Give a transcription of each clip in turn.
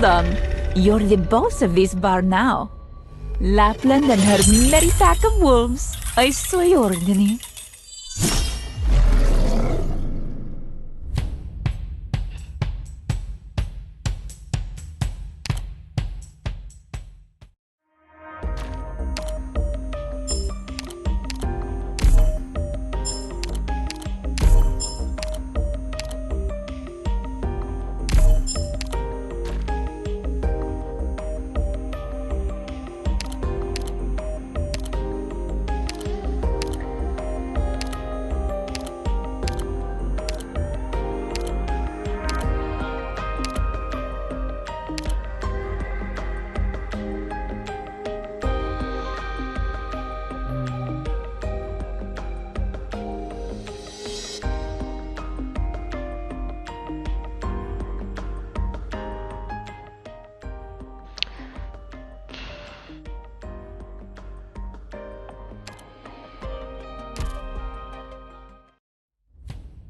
Done. You're the boss of this bar now. Lapland and her merry pack of wolves. I swear, Ordini.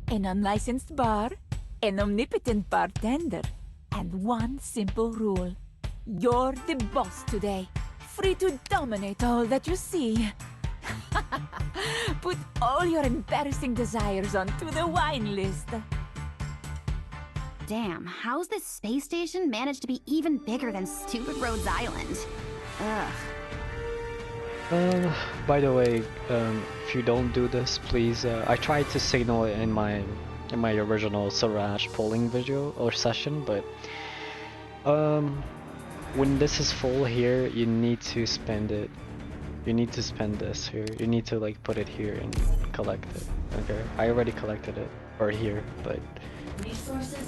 An unlicensed bar, an omnipotent bartender, and one simple rule. You're the boss today, free to dominate all that you see. Put all your embarrassing desires onto the wine list. Damn, how's this space station managed to be even bigger than stupid Rhodes Island? Ugh. By the way, if you don't do this, please, I tried to signal it in my original Siraj polling video or session, but when this is full here, you need to spend it. You need to spend this here. You need to like put it here and collect it. Okay, I already collected it, or here, but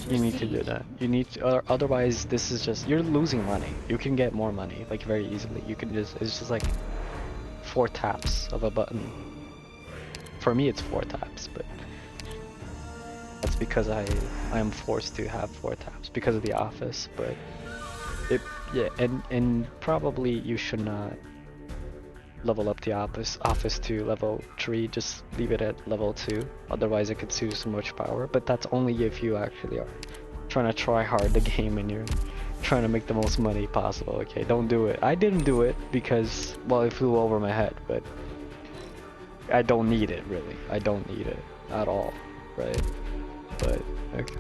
you need to do that. You need to, or otherwise this is just, you're losing money. You can get more money like very easily. You can just, it's just like 4 taps of a button. For me it's 4 taps, but that's because I am forced to have 4 taps because of the office. But it, yeah, and probably you should not level up the office to level 3, just leave it at level 2, otherwise it consumes so much power. But that's only if you actually are trying to try hard the game and you're trying to make the most money possible. Okay, don't do it. I didn't do it because, well, it flew over my head, but I don't need it really. I don't need it at all, right? But okay,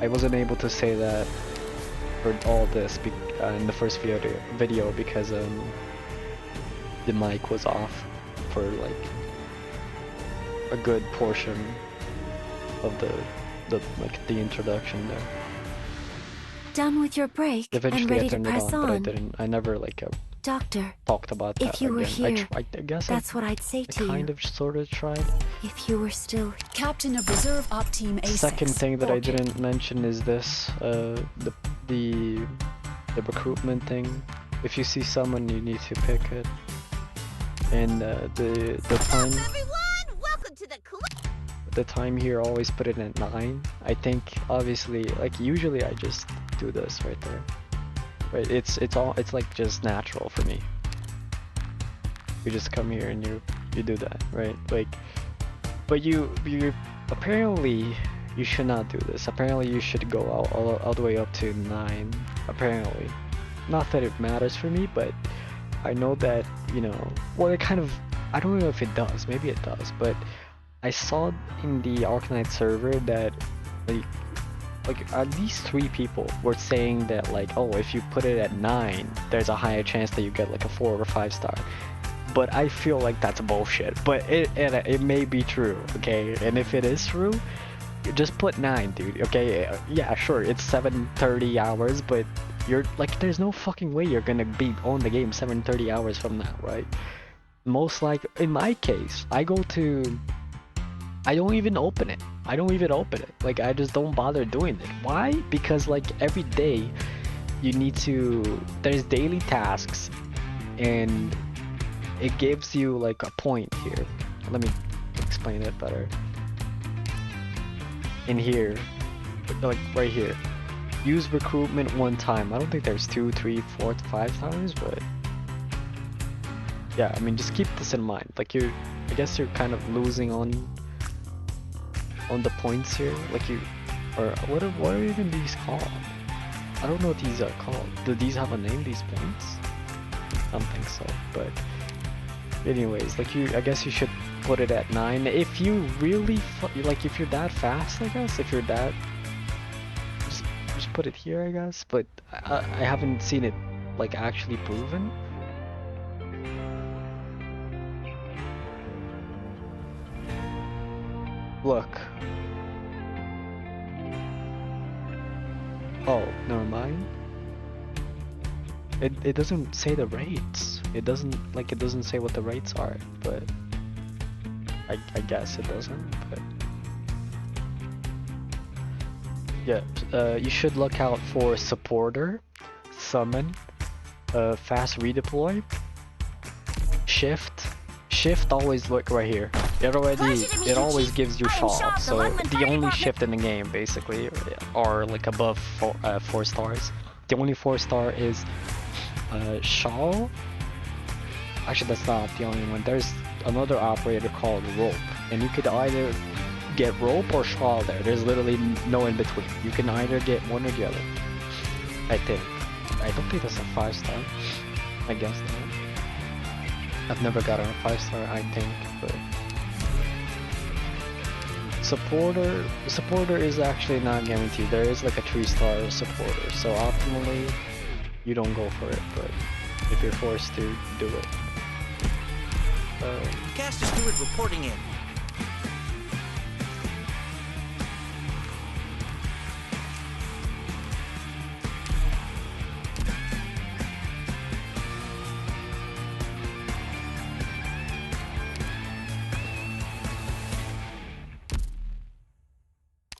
I wasn't able to say that for all this in the first video because the mic was off for like a good portion of the introduction there. Done with your break and Eventually ready I to turned it press on, on. but I never like Doctor, talked about that if you were again. here, I guess that's what I'd say I to kind you. of sort of tried. If you were still Captain of Reserve Op Team IS6. Second thing that I didn't mention is this, the recruitment thing. If you see someone, you need to pick it. And the time. everyone! Welcome to the club! The time here, always put it at 9. I think obviously, like usually I just do this right there. Right? It's like just natural for me. You just come here and you do that, right? Like, but you apparently you should not do this. Apparently you should go all the way up to 9. Apparently, not that it matters for me, but I know that, you know, well, it kind of, I don't know if it does. Maybe it does, but I saw in the Arcanite server that like at least 3 people were saying that like, oh, if you put it at 9, there's a higher chance that you get like a 4 or 5 star. But I feel like that's bullshit. But it may be true, okay? And if it is true, just put 9, dude. Okay, yeah, sure, it's 7:30 hours, but you're like, there's no fucking way you're gonna be on the game 7:30 hours from now, right? Most like in my case, I don't even open it. Like, I just don't bother doing it. Why? Because like every day you need to, there's daily tasks and it gives you like a point here. Let me explain it better. In here, like right here, use recruitment 1 time. I don't think there's 2, 3, 4, 5 times, but yeah, I mean, just keep this in mind. Like I guess you're kind of losing on the points here. Like or what are even these called? I don't know what these are called. Do these have a name, these points? I don't think so, but anyways, like I guess you should put it at 9. If you really, like if you're that fast, I guess, if you're that, just put it here, I guess, but I haven't seen it, like, actually proven. Look. Oh, never mind. It doesn't say the rates. It doesn't say what the rates are, but I guess it doesn't, but yeah, you should look out for supporter, summon, fast redeploy, shift always look right here. It always gives you shawl, so the only shift in the game basically are like above 4 stars. The only 4-star is shawl. Actually, that's not the only one. There's another operator called rope, and you could either get rope or shawl there. There's literally no in between. You can either get one or the other. I think. I don't think that's a 5-star. I guess not. I've never gotten a 5-star, I think, but supporter is actually not guaranteed. There is like a 3-star supporter, so optimally you don't go for it, but if you're forced to, do it. Caster Stewart reporting in.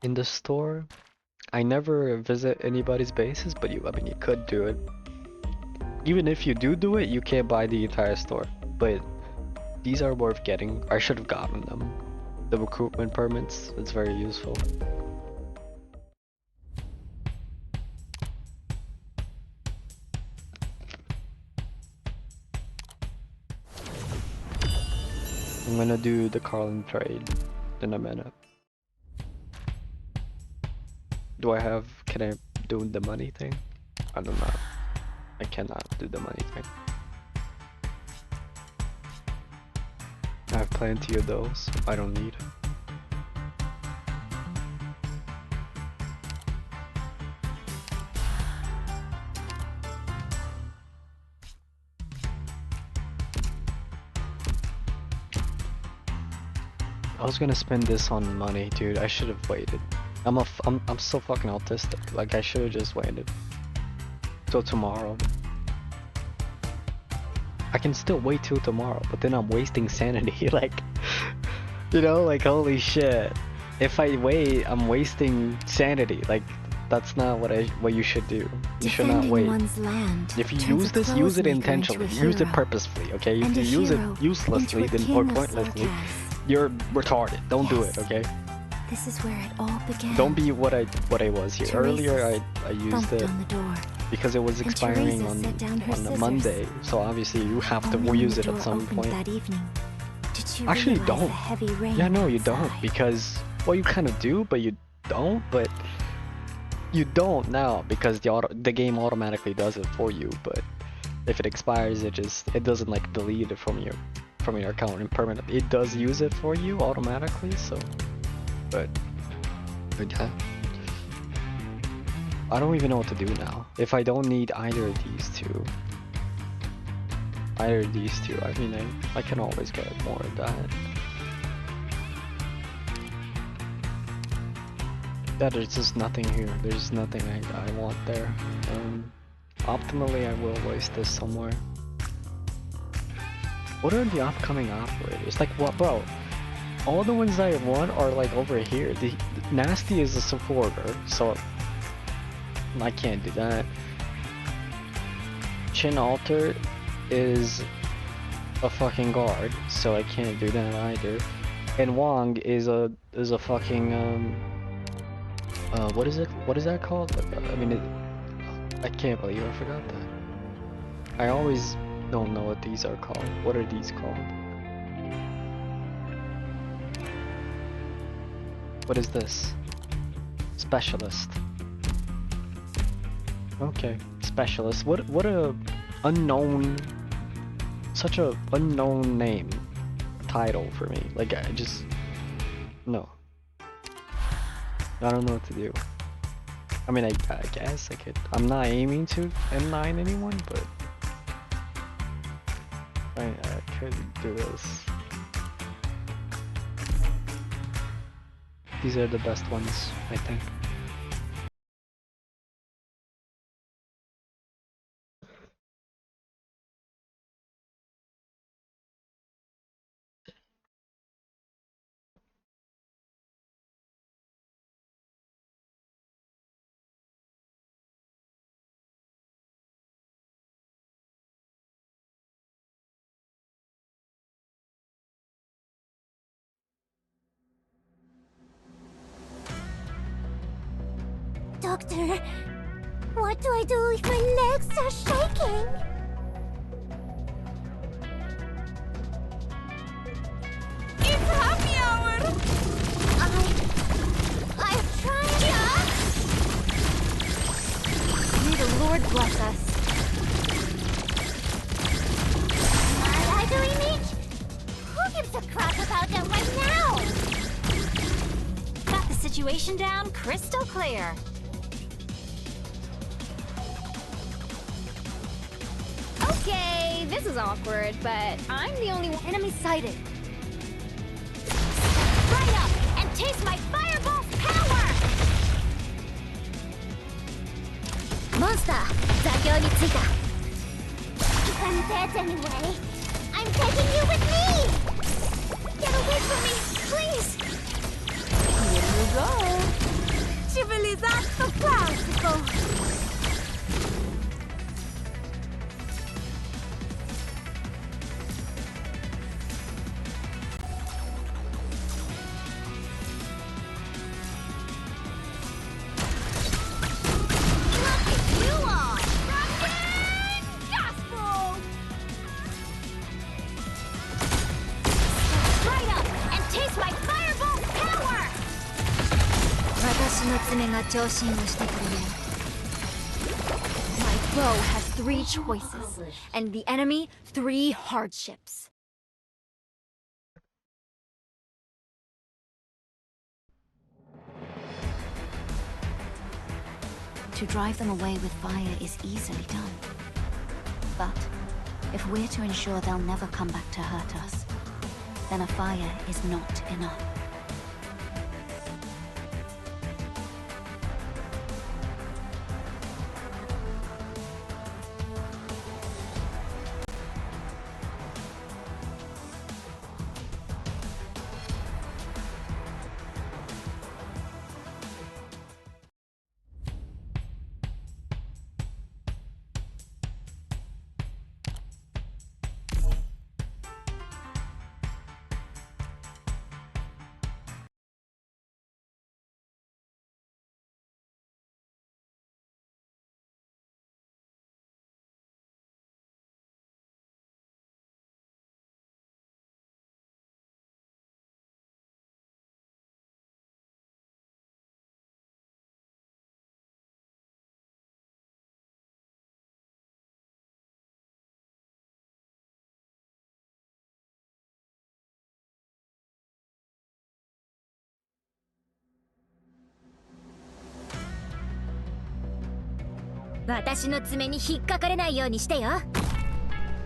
In the store, I never visit anybody's bases, but I mean, you could do it. Even if you do it, you can't buy the entire store. But these are worth getting. I should have gotten them. The recruitment permits, it's very useful. I'm gonna do the Karlan trade in a minute. Can I do the money thing? I don't know. I cannot do the money thing. I have plenty of those. I don't need. I was gonna spend this on money, dude. I should have waited. I'm so fucking autistic. Like, I should have just waited till tomorrow. I can still wait till tomorrow, but then I'm wasting sanity. Like, you know, like, holy shit. If I wait, I'm wasting sanity. Like, that's not what you should do. You should not wait. If you use this, use it intentionally. Use it purposefully, okay? If you use it uselessly or pointlessly, you're retarded. Don't do it, okay? This is where it all began. Don't be what I was here. Earlier I used it because it was expiring on a Monday, so obviously you have to use it at some point. Actually, you don't. Yeah, no, you don't, because, well, you kind of do, but you don't. But you don't now because the game automatically does it for you. But if it expires, it doesn't like delete it from your account and permanently. It does use it for you automatically, so. But yeah, I don't even know what to do now. If I don't need either of these two, I mean, I can always get more of that. Yeah, there's just nothing here. There's nothing I want there. Optimally, I will waste this somewhere. What are the upcoming operators? Like, what, bro? All the ones I want are like over here. The Nasty is a supporter, so I can't do that. Chin Alter is a fucking guard, so I can't do that either. And Wong is a fucking what is it? What is that called? I mean, I can't believe I forgot that. I always don't know what these are called. What are these called? What is this? Specialist. Okay, specialist. What a unknown, such a unknown name, title for me. Like I just no. I don't know what to do. I mean, I guess I could. I'm not aiming to N9 anyone, but I could do this. These are the best ones, I think. Doctor, what do I do if my legs are shaking? It's happy hour! I'm trying. May the Lord bless us. Am I doing it? Who gives a crap about that right now? Got the situation down crystal clear. Okay, this is awkward, but I'm the only one. Enemy sighted. Right up and taste my fireball's power! Monster, 座標に着いた. If I'm dead anyway, I'm taking you with me! Get away from me, please! Here you go! Civilizzato classico! Look at you all! Rocket gospel! Right up and taste my fireball's power! 私の爪が調子をしてくれる。My foe has 3 choices, and the enemy 3 hardships. To drive them away with fire is easily done. But if we're to ensure they'll never come back to hurt us, then a fire is not enough.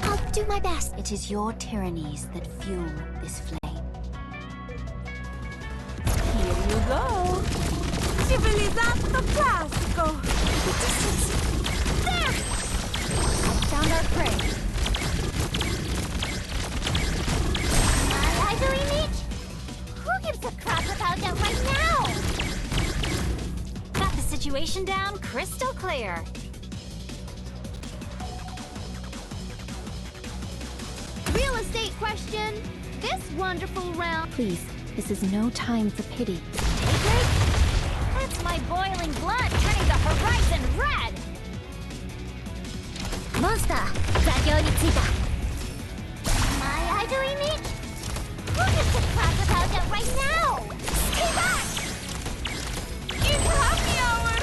I'll do my best. It is your tyrannies that fuel this flame. Here you go! Civilizzato classico! There! Found our prey. Am I doing it? Who gives a crap about that right now? Got the situation down crystal clear. Real estate question. This wonderful round. Please, this is no time for pity. That's my boiling blood turning the horizon red! Monster, 座標に着いた. Am I doing it? Who gives a crap about that right now? Stay back! It's happy hour!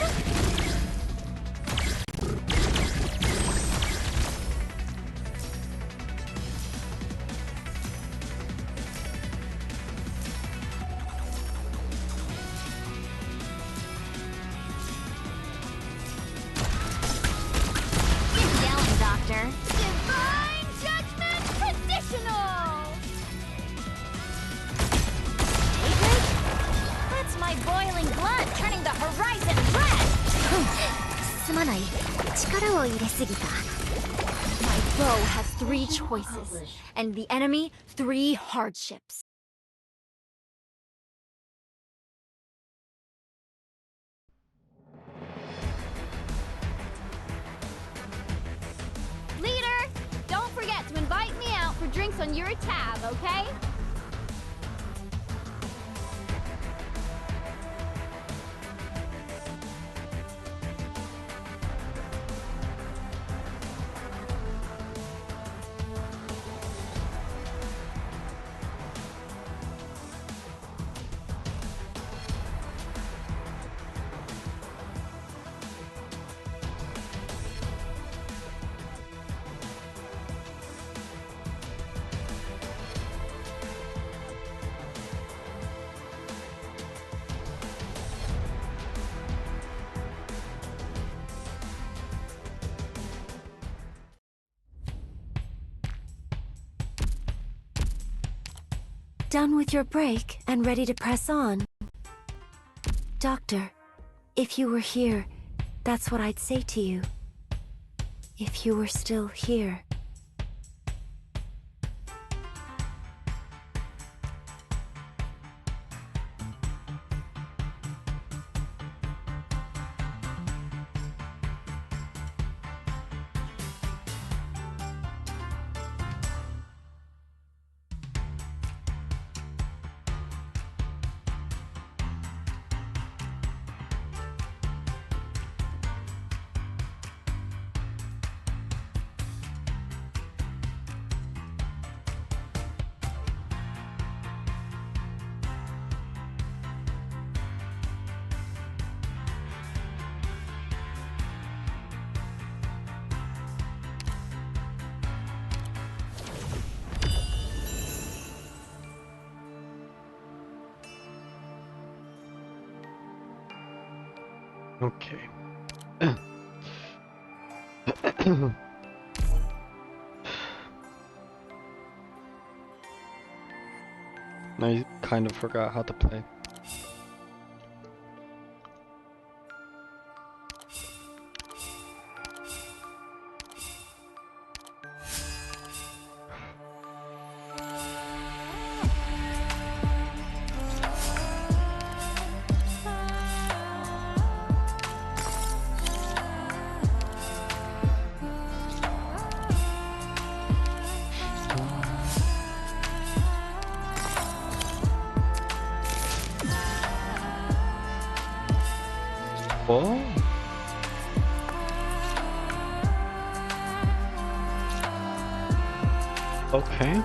Divine Judgment Traditional! That's my boiling blood turning the horizon red! すまない。力を入れすぎた。 My bow has 3 choices, and the enemy 3 hardships. Leader, don't forget to invite me out for drinks on your tab, okay? Done with your break and ready to press on. Doctor, if you were here, that's what I'd say to you. If you were still here. Okay. I kind of forgot how to play. Oh. Okay.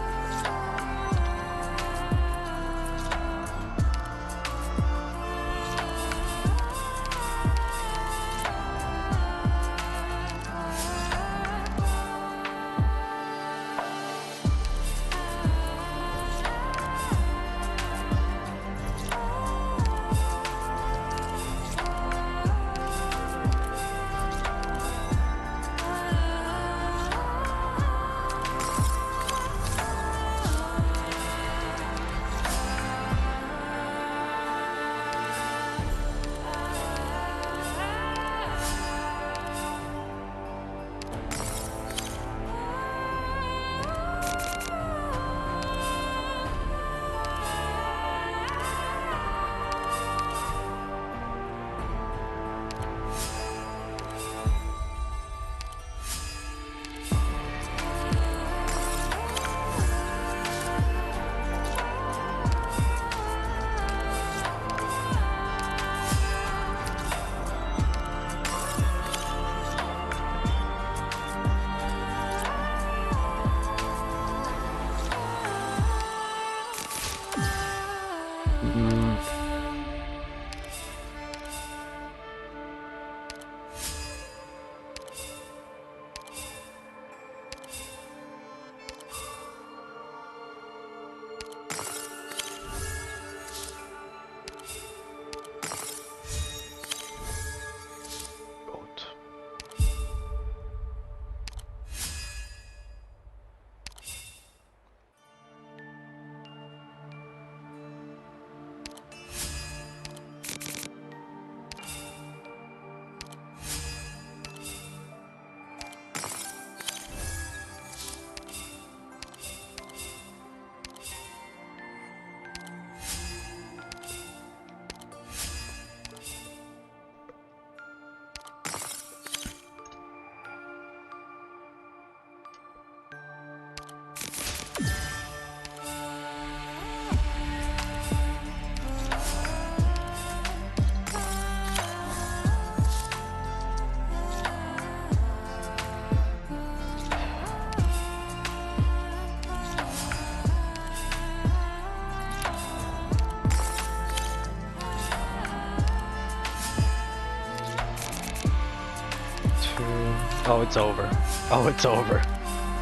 Oh, it's over. Oh, it's over.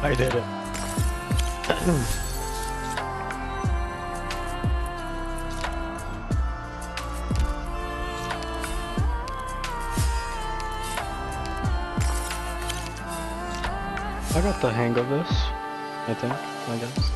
I did it. I got the hang of this, I think, I guess.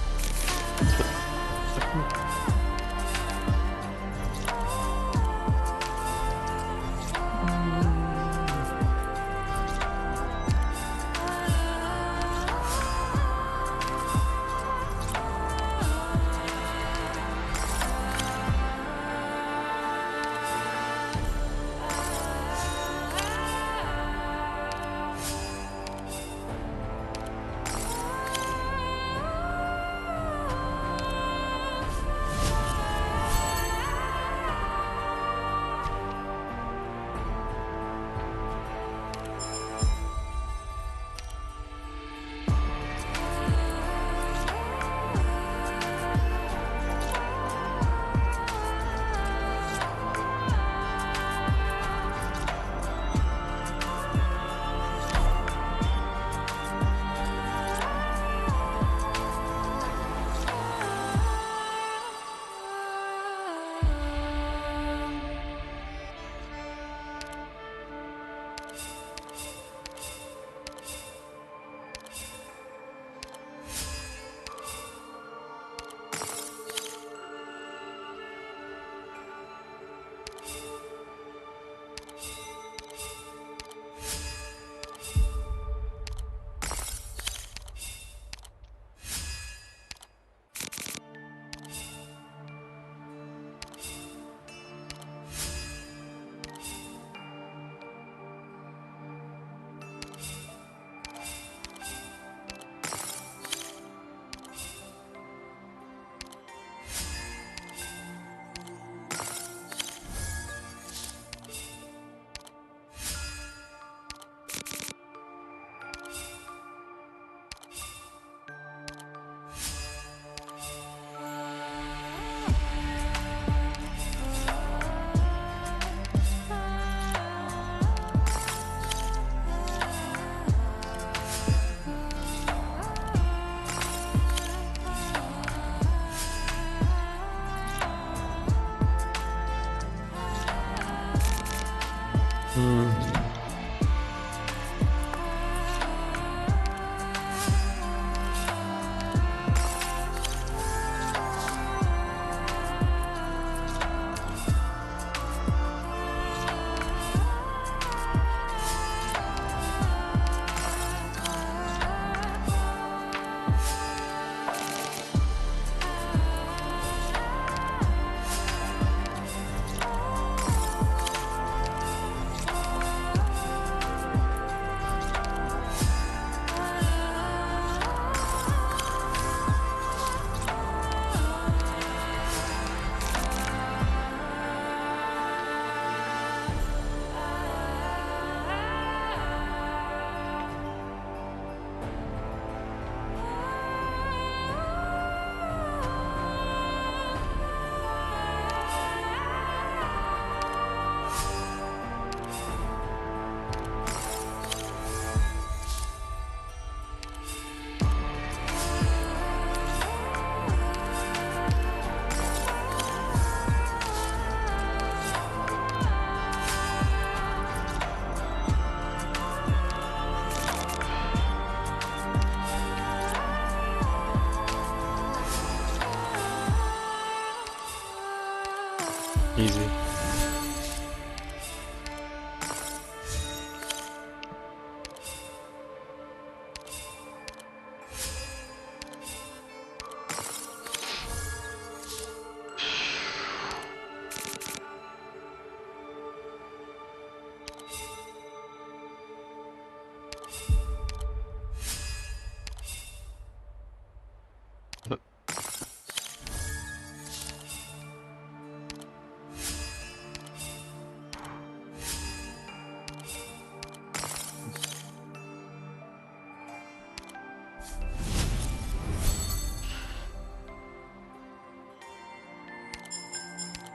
Easy.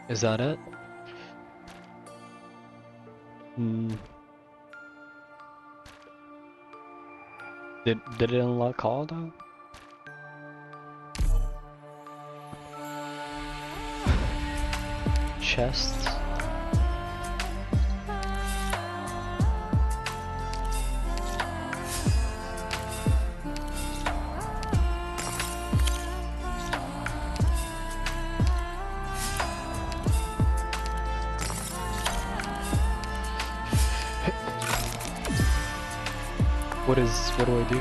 Is that it? Did it unlock all though? Chests. What do I do?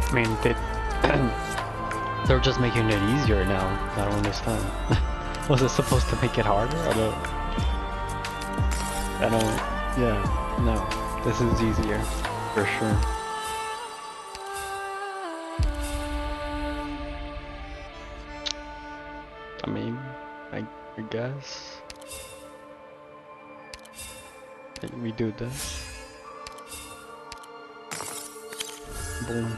I mean, they're just making it easier now. I don't understand. Was it supposed to make it harder? Yeah, no. This is easier, for sure. I mean, I guess. We do this. Boom.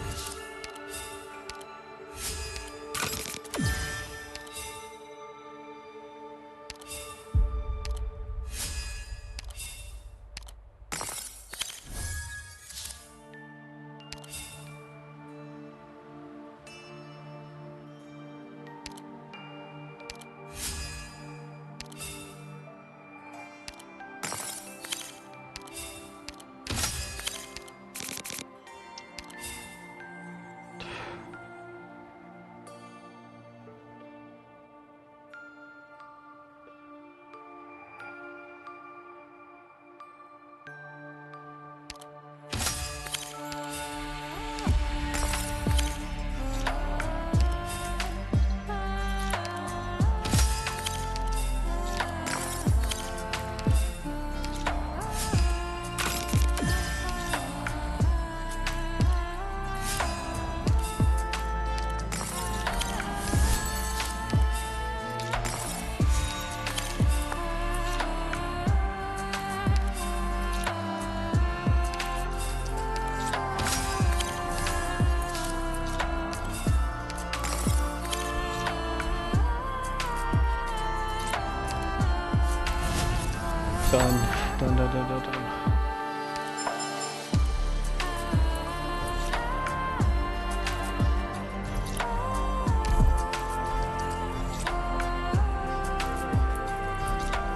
Done.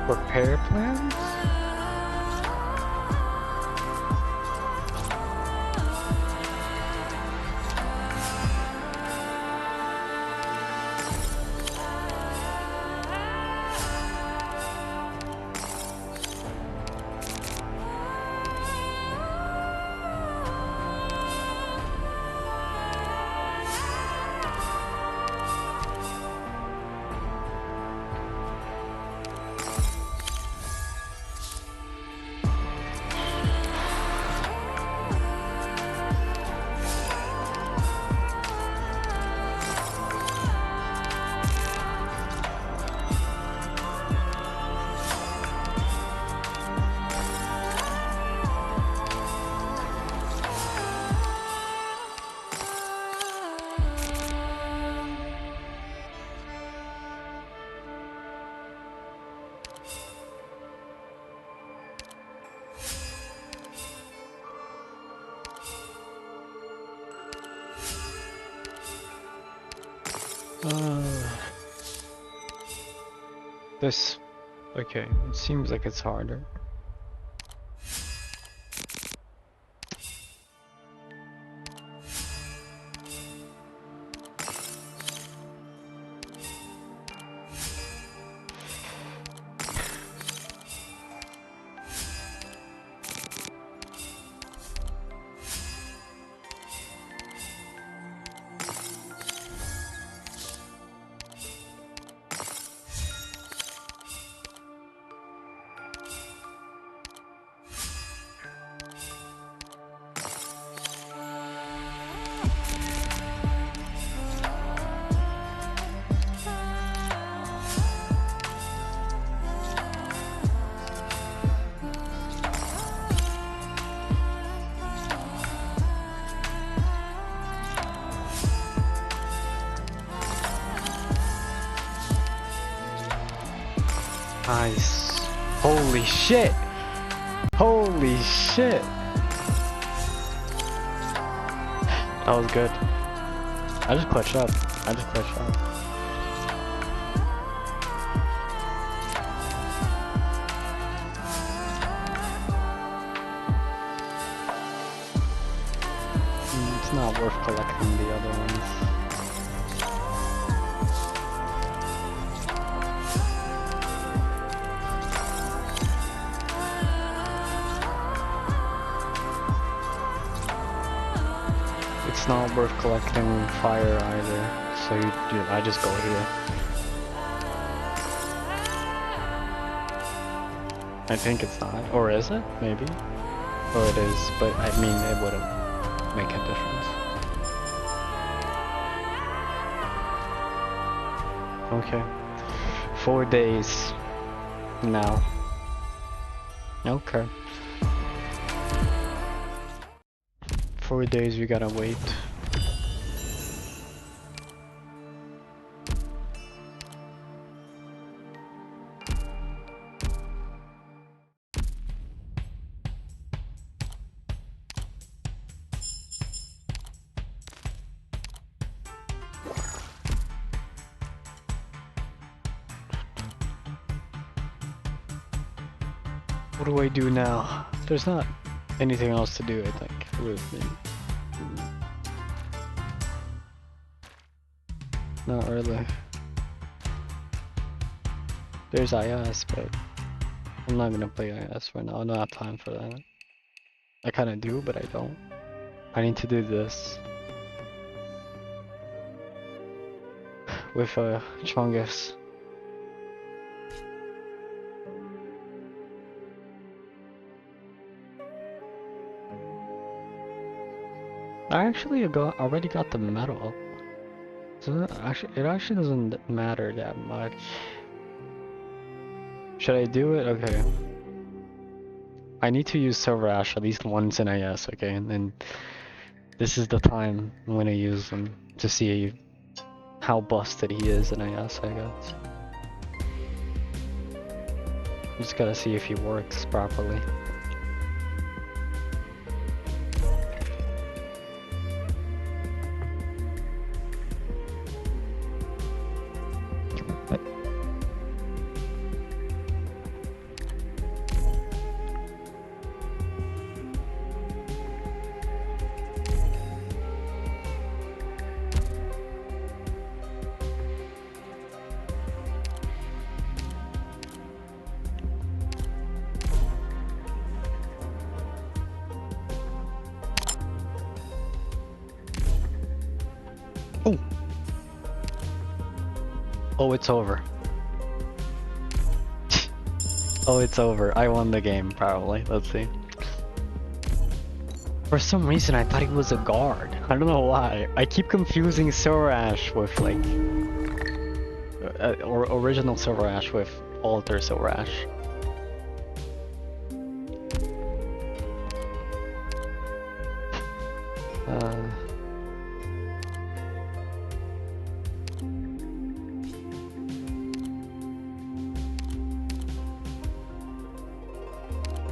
Repair plans? This Okay, it seems like it's harder. Nice. Holy shit! Holy shit! That was good. I just clutched up. It's not worth collecting the other ones. It's not worth collecting fire either, so I just go here. I think it's not, or is it? Maybe? Or it is, but I mean it wouldn't make a difference. Okay. 4 days now. Okay. 4 days we gotta wait. What do I do now? There's not anything else to do, I think, with me. Not really. There's IS, but I'm not gonna play IS right now. I don't have time for that. I kinda do, but I don't. I need to do this. With Chongus. I actually already got the medal. So it actually doesn't matter that much. Should I do it? Okay. I need to use Silver Ash at least once in IS, okay? And then this is the time I'm gonna use him to see how busted he is in IS, I guess. Just gotta see if he works properly. Oh, it's over. Oh, it's over. I won the game, probably. Let's see. For some reason, I thought he was a guard. I don't know why. I keep confusing Silver Ash with, like... or original Silver Ash with Alter Silver Ash.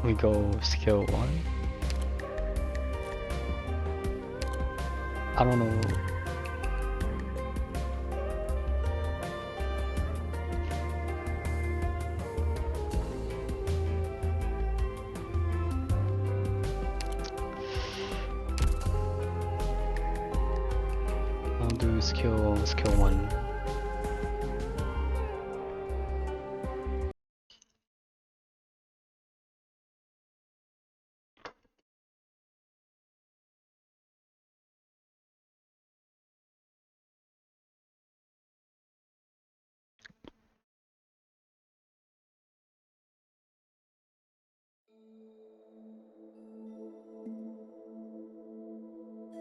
We go skill 1. I don't know. do skill 1.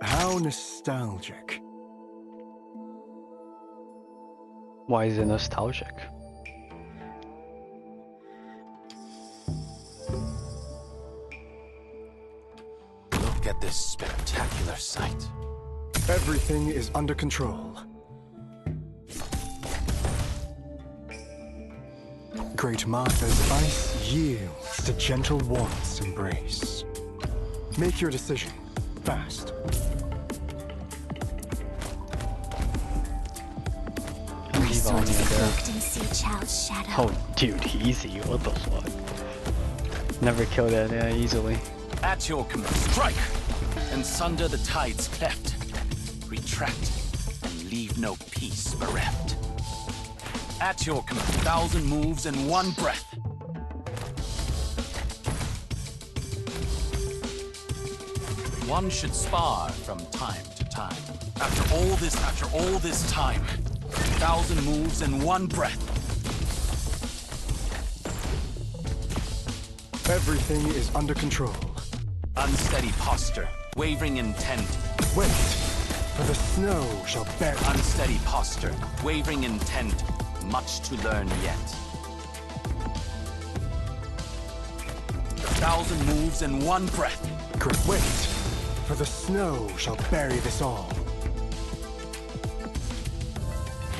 How nostalgic. Why is it nostalgic? Look at this spectacular sight. Everything is under control. Great Martha's ice yields to gentle warmth's embrace. Make your decision, fast. Sword is cloaked in Sea Child's shadow. Oh, dude, easy. What the fuck? Never killed that easily. At your command, strike! And sunder the tide's cleft. Retract, and leave no peace bereft. At your command, 1,000 moves in one breath. One should spar from time to time. After all this time, 1,000 moves in one breath. Everything is under control. Unsteady posture, wavering intent. Wait, for the snow shall bear. Unsteady posture, wavering intent. Much to learn yet. 1,000 moves in one breath. Great. Wait, for the snow shall bury this all.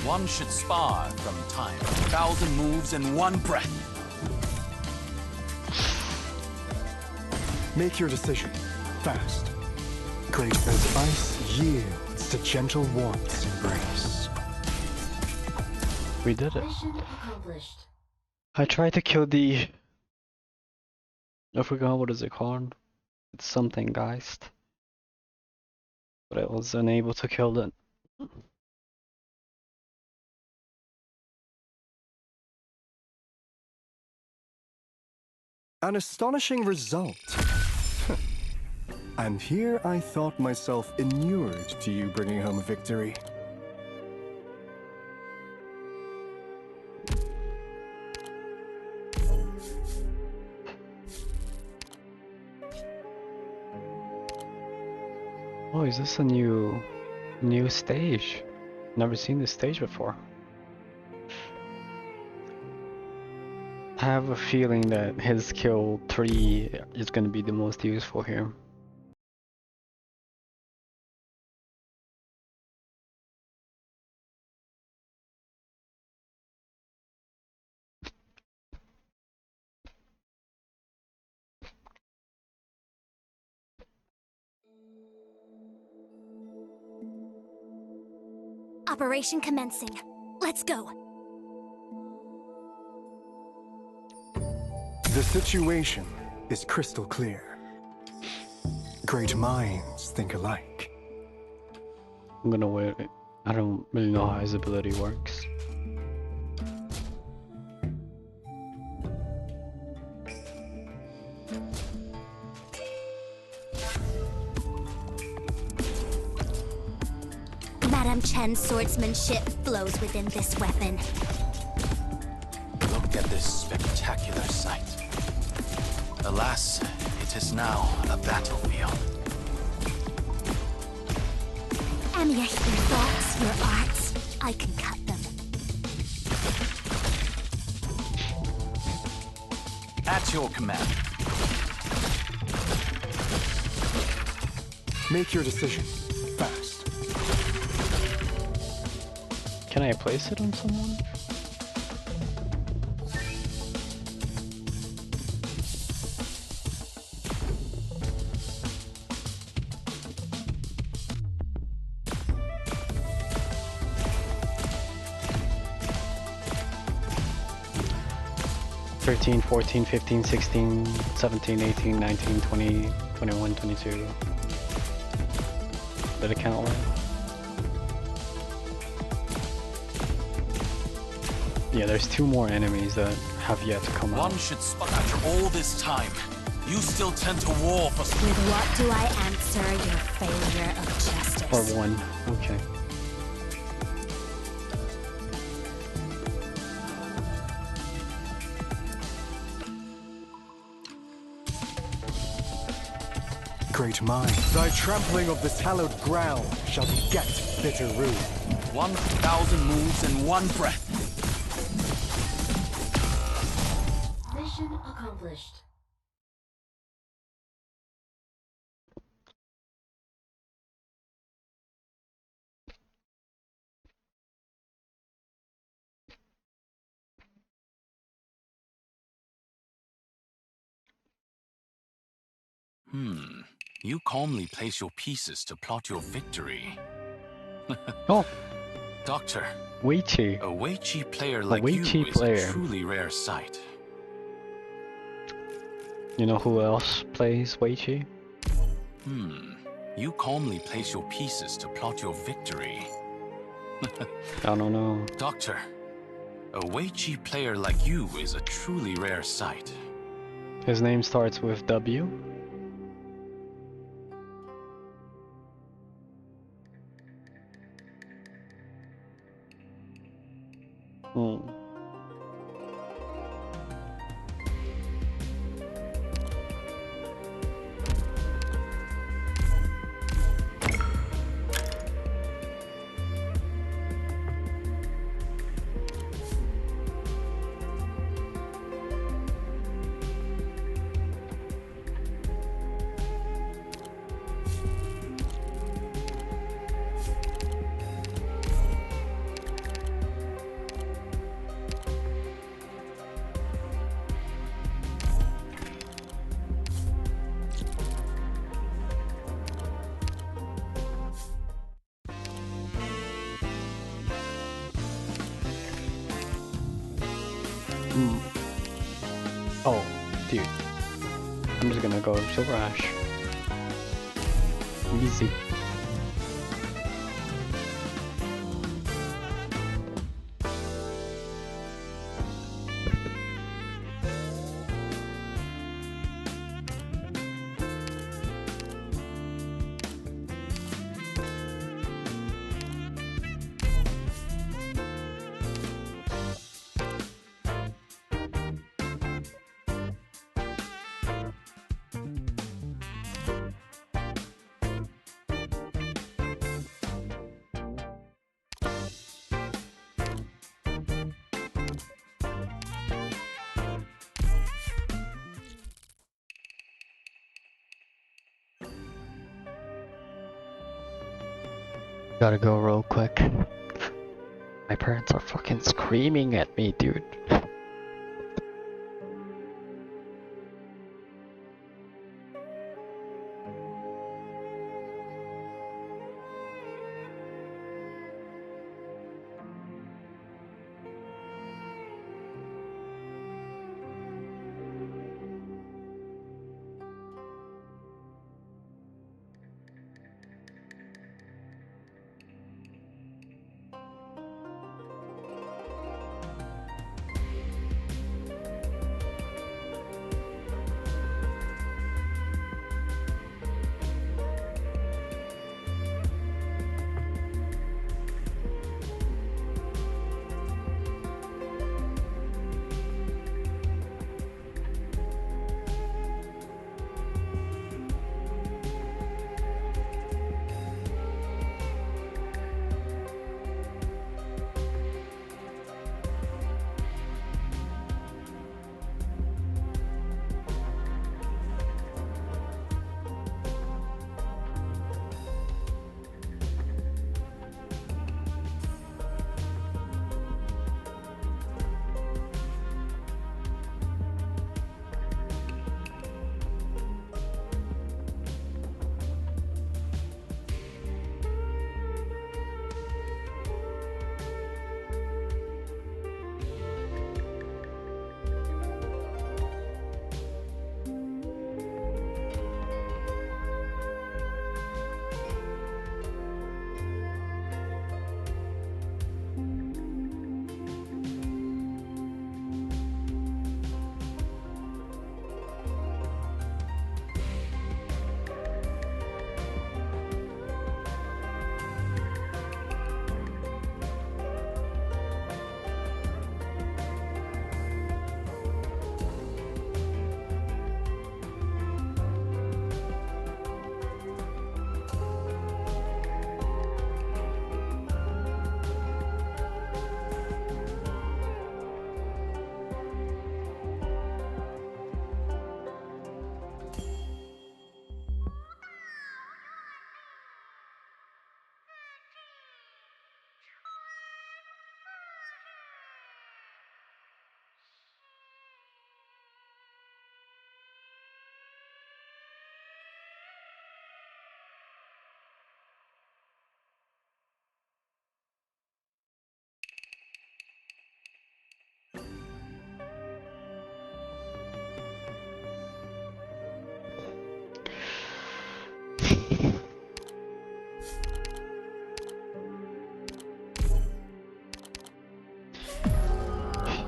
One should spar from time. 1,000 moves in one breath. Make your decision, fast. Great as ice yields to gentle warmth's embrace. We did it. I tried to kill the... I forgot what is it called. It's something Geist. But I was unable to kill it. An astonishing result. And here I thought myself inured to you bringing home a victory. Oh, is this a new stage? Never seen this stage before. I have a feeling that his skill 3 is going to be the most useful here. Operation commencing. Let's go. The situation is crystal clear. Great minds think alike. I'm gonna wait. I don't really know how his ability works. Madame Chen's swordsmanship flows within this weapon. Look at this spectacular sight. Alas, it is now a battlefield. Amiya, your thoughts, your arts, I can cut them. At your command. Make your decision, fast. Can I place it on someone? Thirteen, 14, 15, 16, 17, 18, 19, 20, 21, 22. Did it count right? Yeah, there's 2 more enemies that have yet to come out. One should spot after all this time. You still tend to war for... With what do I answer your failure of justice? Or 1. Okay. Great mind, thy trampling of this hallowed ground shall beget bitter ruin. 1,000 moves in 1 breath. Mission accomplished. You calmly place your pieces to plot your victory. Oh, Doctor, Weichi. a Weichi player like Weichi you is player. a truly rare sight. You know who else plays Weichi? You calmly place your pieces to plot your victory. I don't know. Doctor, a Weichi player like you is a truly rare sight. His name starts with W. Oh, dude. I'm just gonna go Silver Ash. Easy. Gotta go real quick. My parents are fucking screaming at me, dude.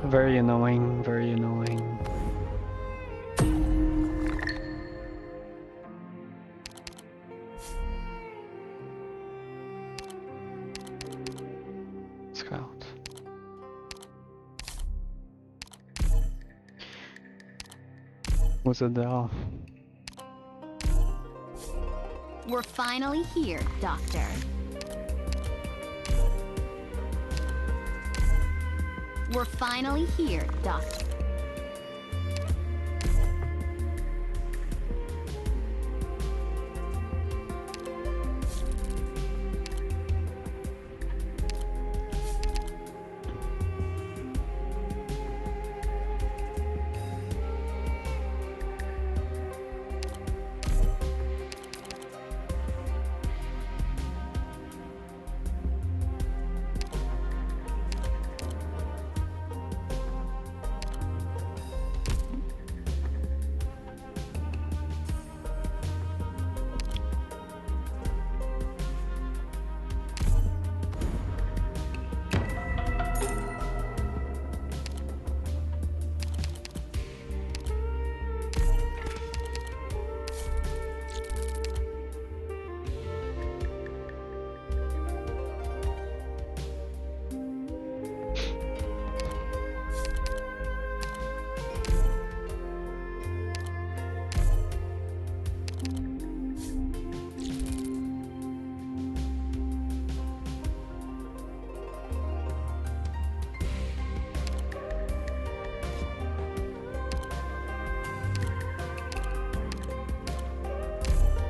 Very annoying, very annoying. Scout. What's it there? We're finally here, Doctor. We're finally here, Doctor.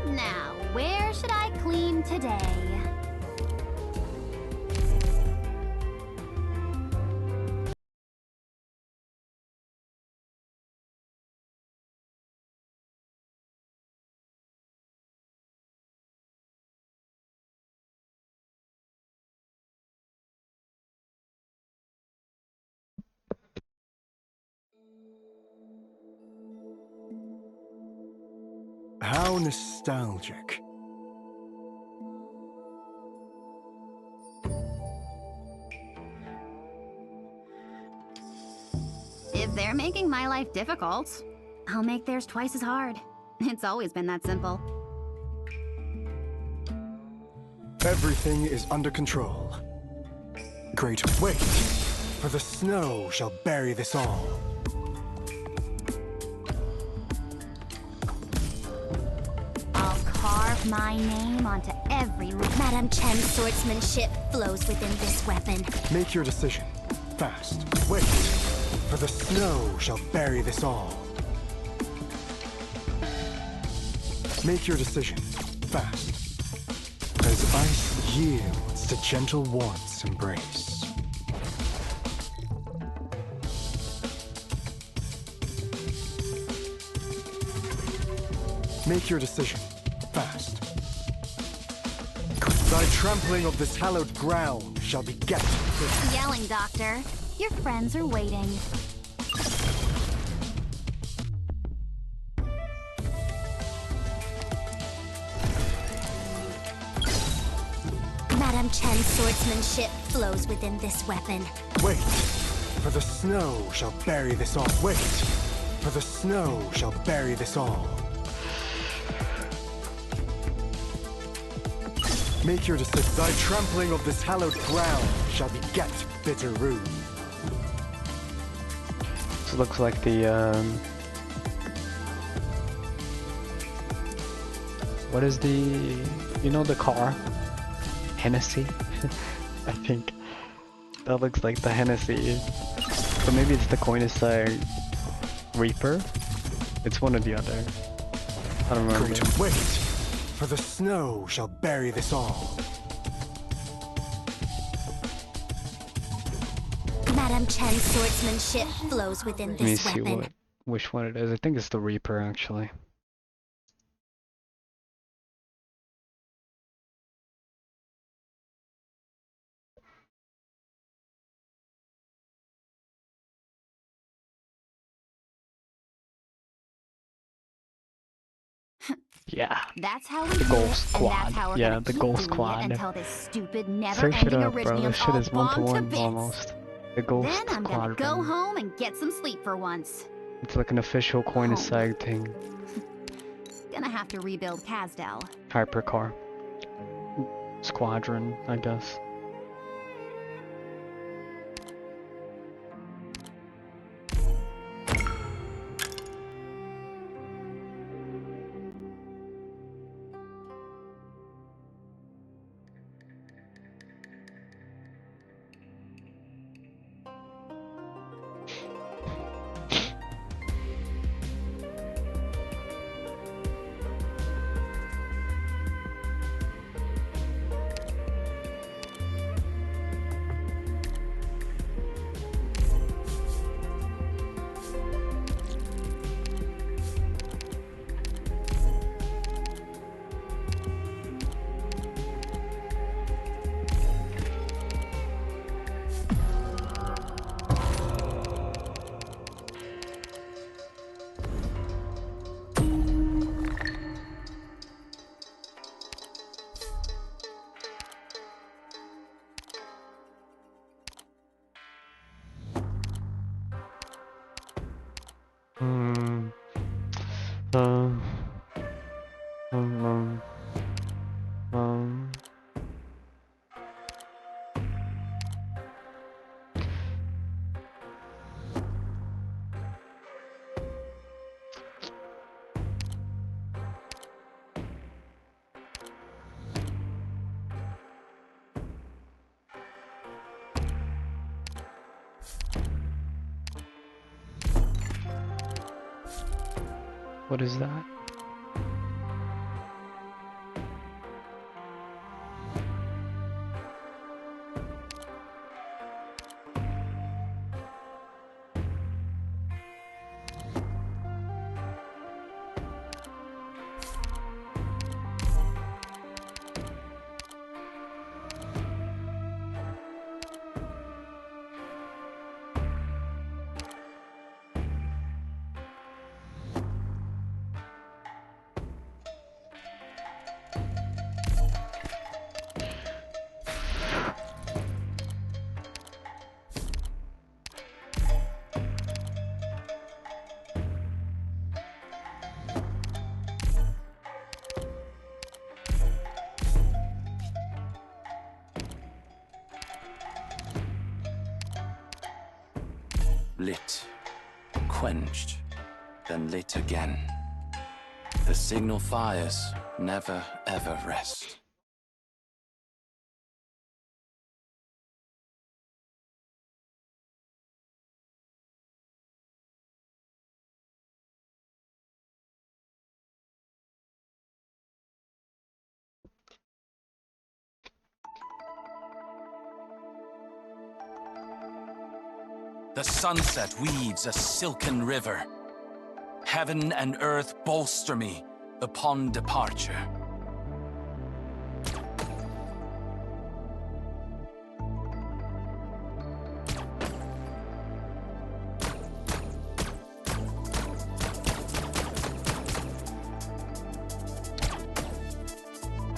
Now, where should I clean today? How nostalgic. If they're making my life difficult, I'll make theirs twice as hard. It's always been that simple. Everything is under control. Great, wait, for the snow shall bury this all. I'll carve my name onto every... Madame Chen's swordsmanship flows within this weapon. Make your decision, fast. Wait, for the snow shall bury this all. Make your decision, fast. As ice yields to gentle warmth's embrace. Make your decision, fast. Thy trampling of this hallowed ground shall beget this. Yelling, Doctor. Your friends are waiting. Madame Chen's swordsmanship flows within this weapon. Wait, for the snow shall bury this all. Wait, for the snow shall bury this all. Make your decision. Thy trampling of this hallowed ground shall beget bitter rue. This looks like the what is the, you know, the car? Hennessy? I think that looks like the Hennessy. So maybe it's the Koenigsegg Reaper? It's one or the other. I don't remember. Great, wait, for the snow shall bury this all. Madame Chen's swordsmanship flows within Let me this see weapon. which one it is. I think it's the Reaper actually. Yeah. That's how we The do Goal it, and Squad. that's how we're Yeah, gonna the keep Goal doing it Squad. until this stupid, Search it never-ending up, bro. Iridium's This shit all is one to bombed to one bits. almost. The Ghost Then I'm gonna go Squadron. home and get some sleep for once. It's like an official coin Home. sag thing. Gonna have to rebuild Kazdel. Hypercar. Squadron, I guess. What is that? Lit, quenched, then lit again. The signal fires never ever rest. The sunset weaves a silken river. Heaven and earth bolster me upon departure.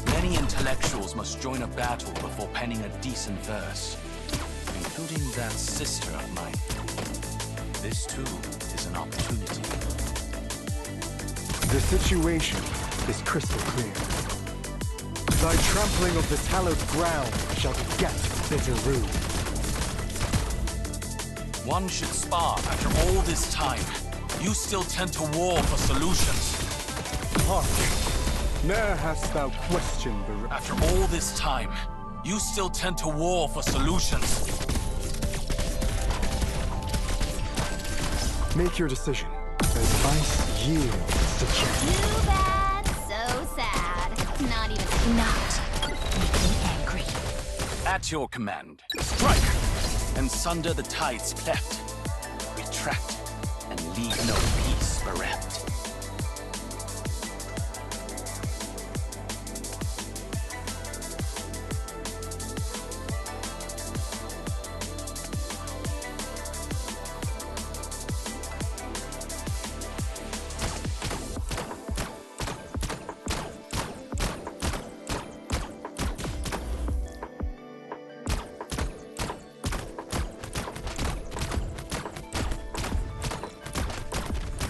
Many intellectuals must join a battle before penning a decent verse, including that sister of mine. This too is an opportunity. The situation is crystal clear. Thy trampling of this hallowed ground shall beget bitter rue. One should spar after all this time. You still tend to war for solutions. Hark! Ne'er hast thou questioned the... After all this time, you still tend to war for solutions. Make your decision, as ice yields to change. Too bad, so sad. Not even Make me angry. At your command, strike! And sunder the tides cleft. Retract, and leave no peace bereft.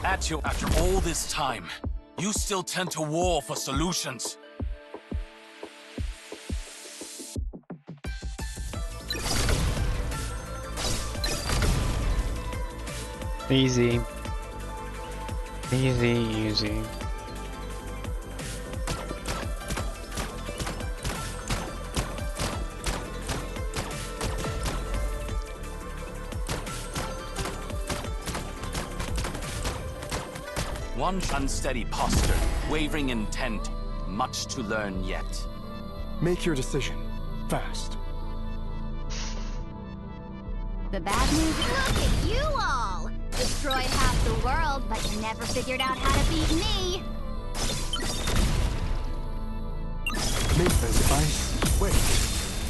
After all this time, you still tend to war for solutions. Easy. Easy, easy. One unsteady posture, wavering intent, much to learn yet. Make your decision. Fast. The bad news is look at you all! Destroyed half the world, but you never figured out how to beat me! Make this ice wait,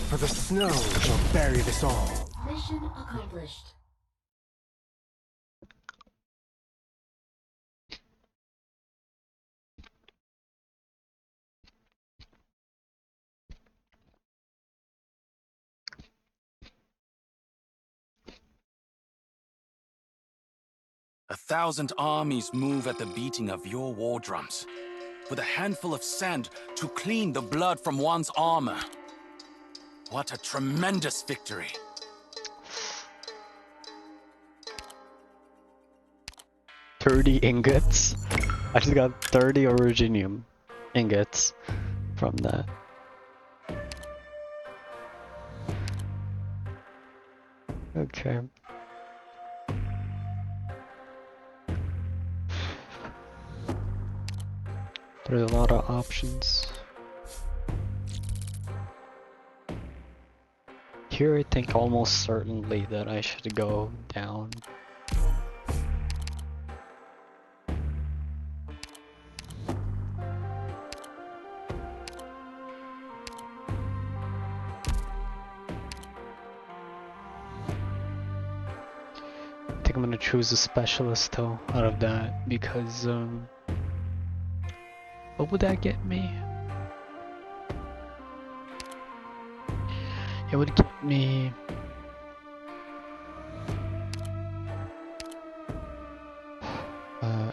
for the snow shall bury this all. Mission accomplished. A 1,000 armies move at the beating of your war drums, with a handful of sand to clean the blood from one's armor. What a tremendous victory! $30 ingots. I just got 30 originium ingots from that. Okay. There's a lot of options. Here I think almost certainly that I should go down. I think I'm gonna choose a specialist though out of that because what would that get me? It would get me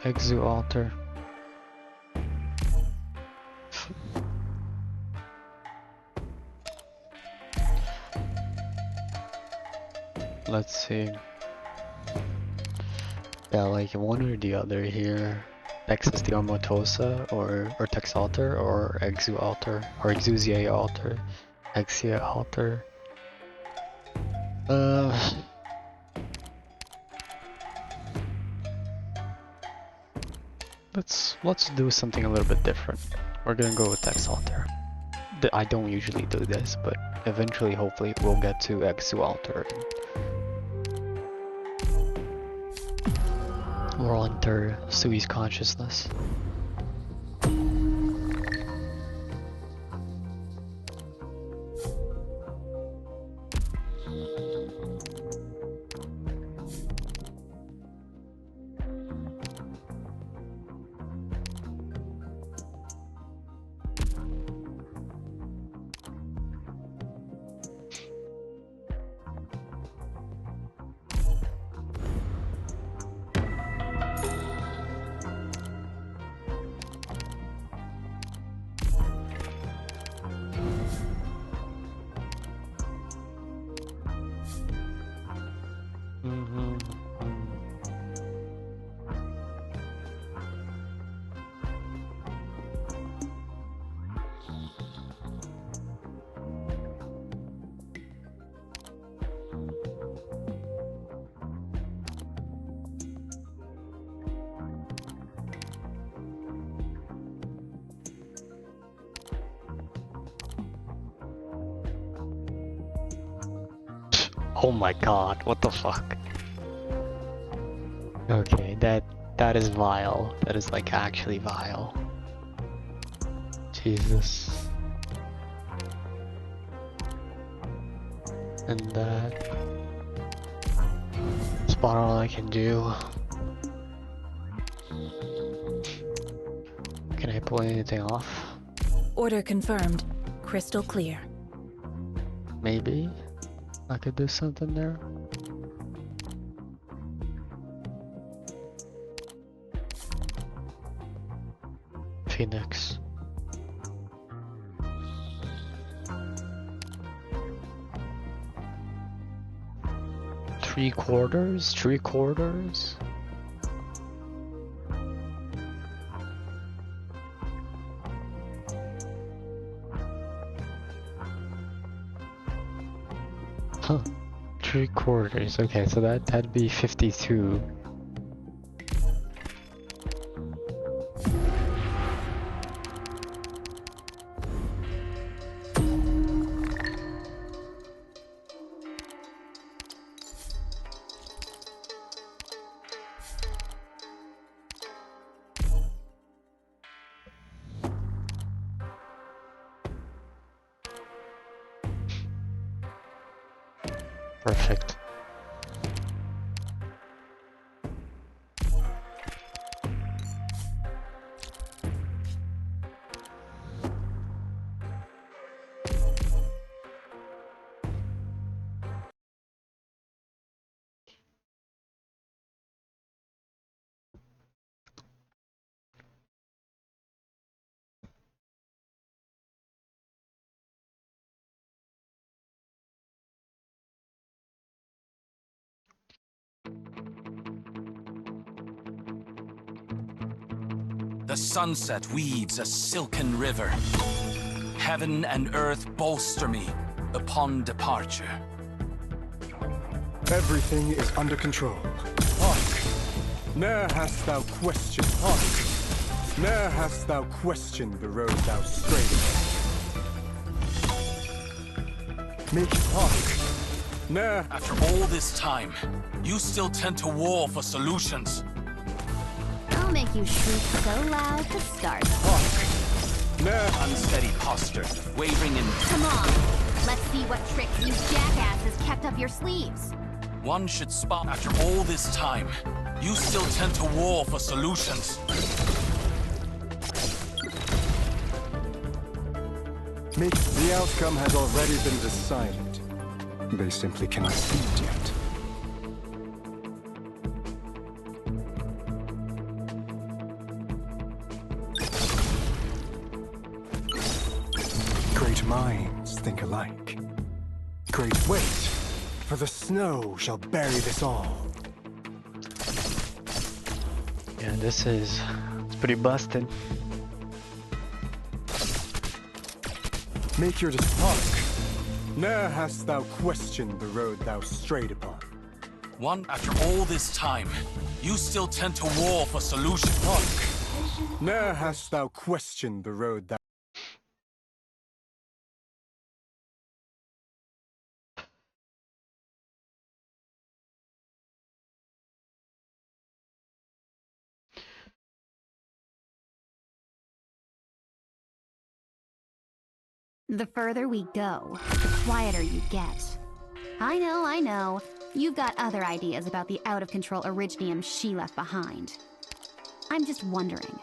Exu Altar. Let's see. Yeah, like one or the other here. Texas the Armatosa or Tex Altar or Exu Altar or Exusia Altar. Exia Altar. Let's do something a little bit different. We're gonna go with Tex Altar. I don't usually do this, but eventually, hopefully, we'll get to Exu Altar. We'll enter Sui's consciousness. Oh my god, what the fuck? Okay, that is vile. That is like actually vile. Jesus. And that. Spot all I can do. Can I pull anything off? Order confirmed. Crystal clear. Maybe I could do something there. Phoenix. Three quarters? Huh. 3/4. Okay, so that'd be 52. Perfect. The sunset weaves a silken river. Heaven and earth bolster me upon departure. Everything is under control. Hark! Ne'er hast thou questioned. Hark! Ne'er hast thou questioned the road thou strayed. Make hark! Ne'er. After all this time, you still tend to war for solutions. I'll make you shriek so loud to start. Hark! Ne'er. Unsteady posture, wavering in... Come on, let's see what tricks you jackasses kept up your sleeves. One should spot. After all this time, you still tend to war for solutions. Make the outcome has already been decided. They simply cannot see it yet. Great minds think alike. Great weight, for the snow shall bury this all. Yeah, it's pretty busted. Make your hark. Ne'er hast thou questioned the road thou strayed upon. One, after all this time, you still tend to war for solutions. Hark! Ne'er hast thou questioned the road thou... The further we go, the quieter you get. I know. You've got other ideas about the out-of-control Originium she left behind. I'm just wondering,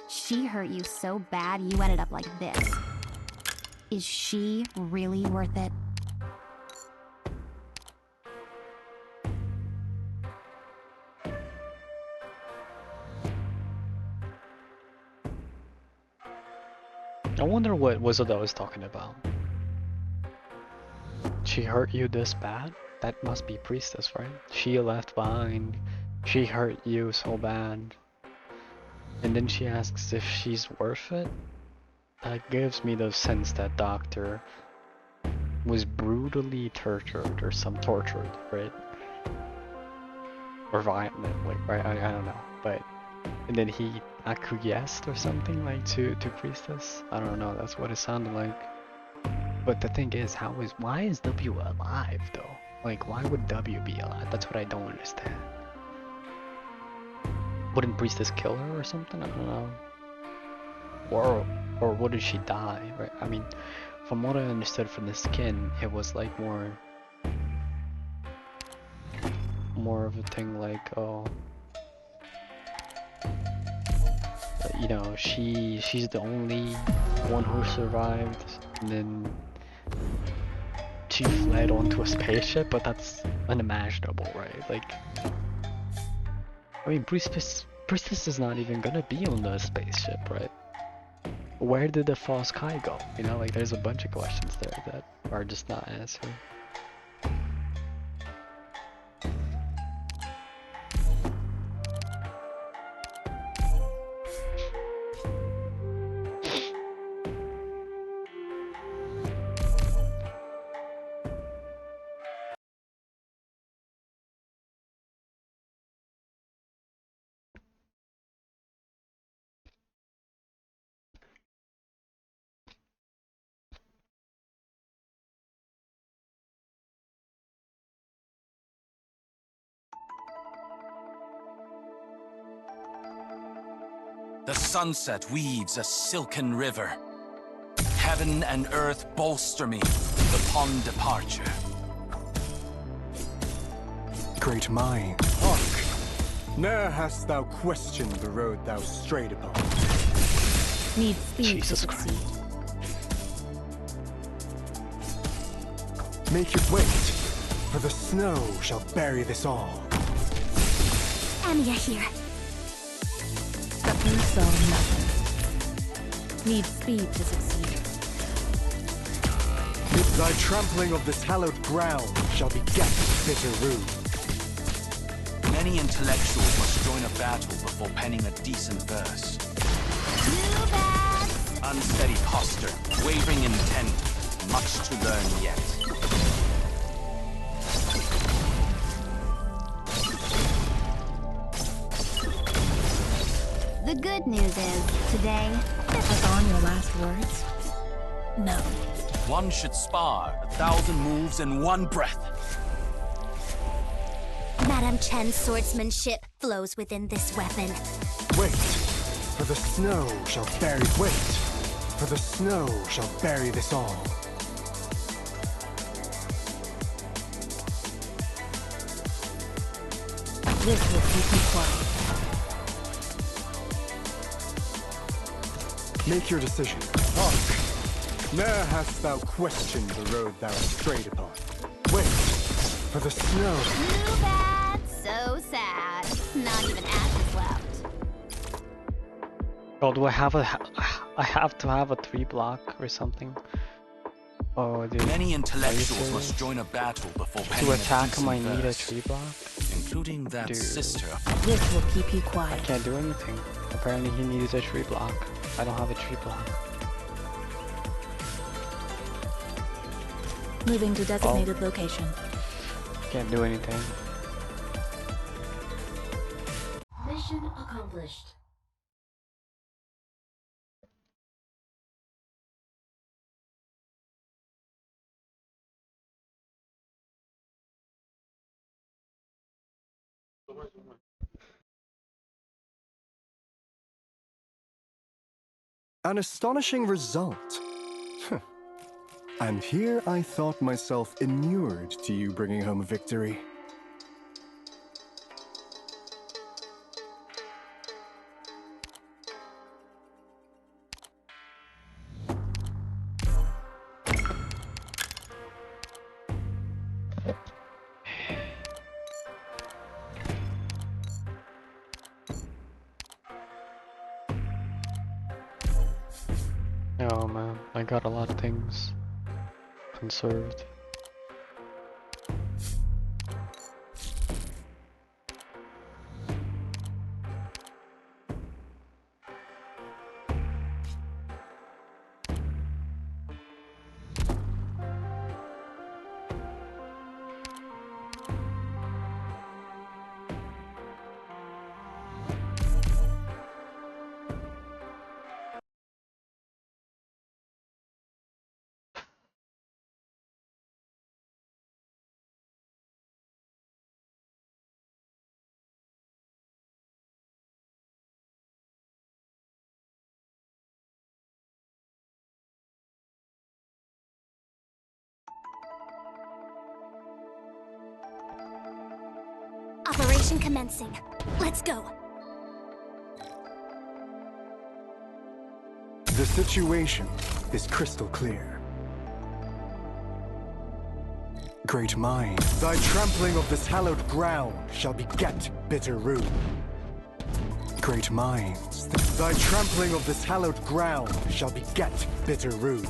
she hurt you so bad you ended up like this. Is she really worth it? I wonder what Wizardo was talking about. She hurt you this bad? That must be Priestess, right? She left behind. She hurt you so bad. And then she asks if she's worth it? That gives me the sense that Doctor was brutally tortured or tortured, right? Or violently, right? I don't know, but... And then he acquiesced or something like to Priestess? I don't know, that's what it sounded like. But the thing is, why is W alive though? Like, why would W be alive? That's what I don't understand. Wouldn't Priestess kill her or something? I don't know. Or wouldn't she die, right? I mean, from what I understood from the skin, it was like more of a thing like, oh, you know, she's the only one who survived, and then she fled onto a spaceship, but that's unimaginable, right? Like, I mean, Priestess is not even gonna be on the spaceship, right? where did the false sky go? You know, like there's a bunch of questions there that are just not answered. The sunset weaves a silken river. Heaven and earth bolster me upon departure. Great mind, hark! Ne'er hast thou questioned the road thou strayed upon. Need speed Jesus to succeed. Make it wait, for the snow shall bury this all. Amiya here. Stepping stone nothing. Need speed to succeed. Thy trampling of this hallowed ground shall beget bitter rue. Many intellectuals must join a battle before penning a decent verse. Too bad. Unsteady posture, wavering intent, much to learn yet. The good news is, today... Pass on your last words? No. One should spar 1,000 moves in one breath. Madame Chen's swordsmanship flows within this weapon. Wait, for the snow shall bury... Wait, for the snow shall bury this all. This will keep you quiet. Make your decision. Hark! Ne'er hast thou questioned the road thou strayed upon. Wait, for the snow. Too bad, so sad. Not even ashes left. Oh, do I have I have to have a 3-block or something? Oh, dude. Many intellectuals must join a battle before penning To a attack him, decent I need a verse, 3-block? including that Dude. sister of This will keep you I quiet. can't do anything. Apparently he needs a 3-block. I don't have a 3-block. Moving to designated location. Can't do anything. Mission accomplished. An astonishing result. And here I thought myself inured to you bringing home a victory. Oh man, I got a lot of things conserved. Operation commencing. Let's go. The situation is crystal clear. Great mind, thy trampling of this hallowed ground shall beget bitter rue. Great minds, thy trampling of this hallowed ground shall beget bitter rue.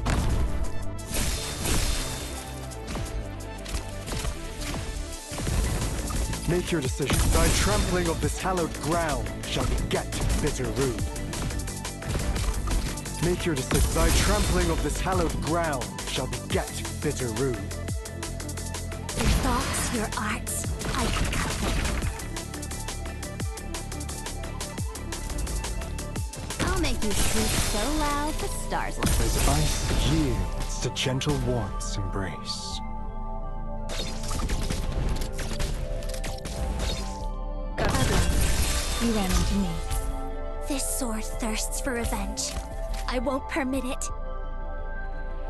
Make your decision. Thy trampling of this hallowed ground shall beget bitter rue. Make your decision. Thy trampling of this hallowed ground shall beget bitter rue. Your thoughts, your arts, I can cut them. I'll make you shriek so loud the stars will. As ice yields to gentle warmth's embrace. Karlan, you ran into me. This sword thirsts for revenge. I won't permit it.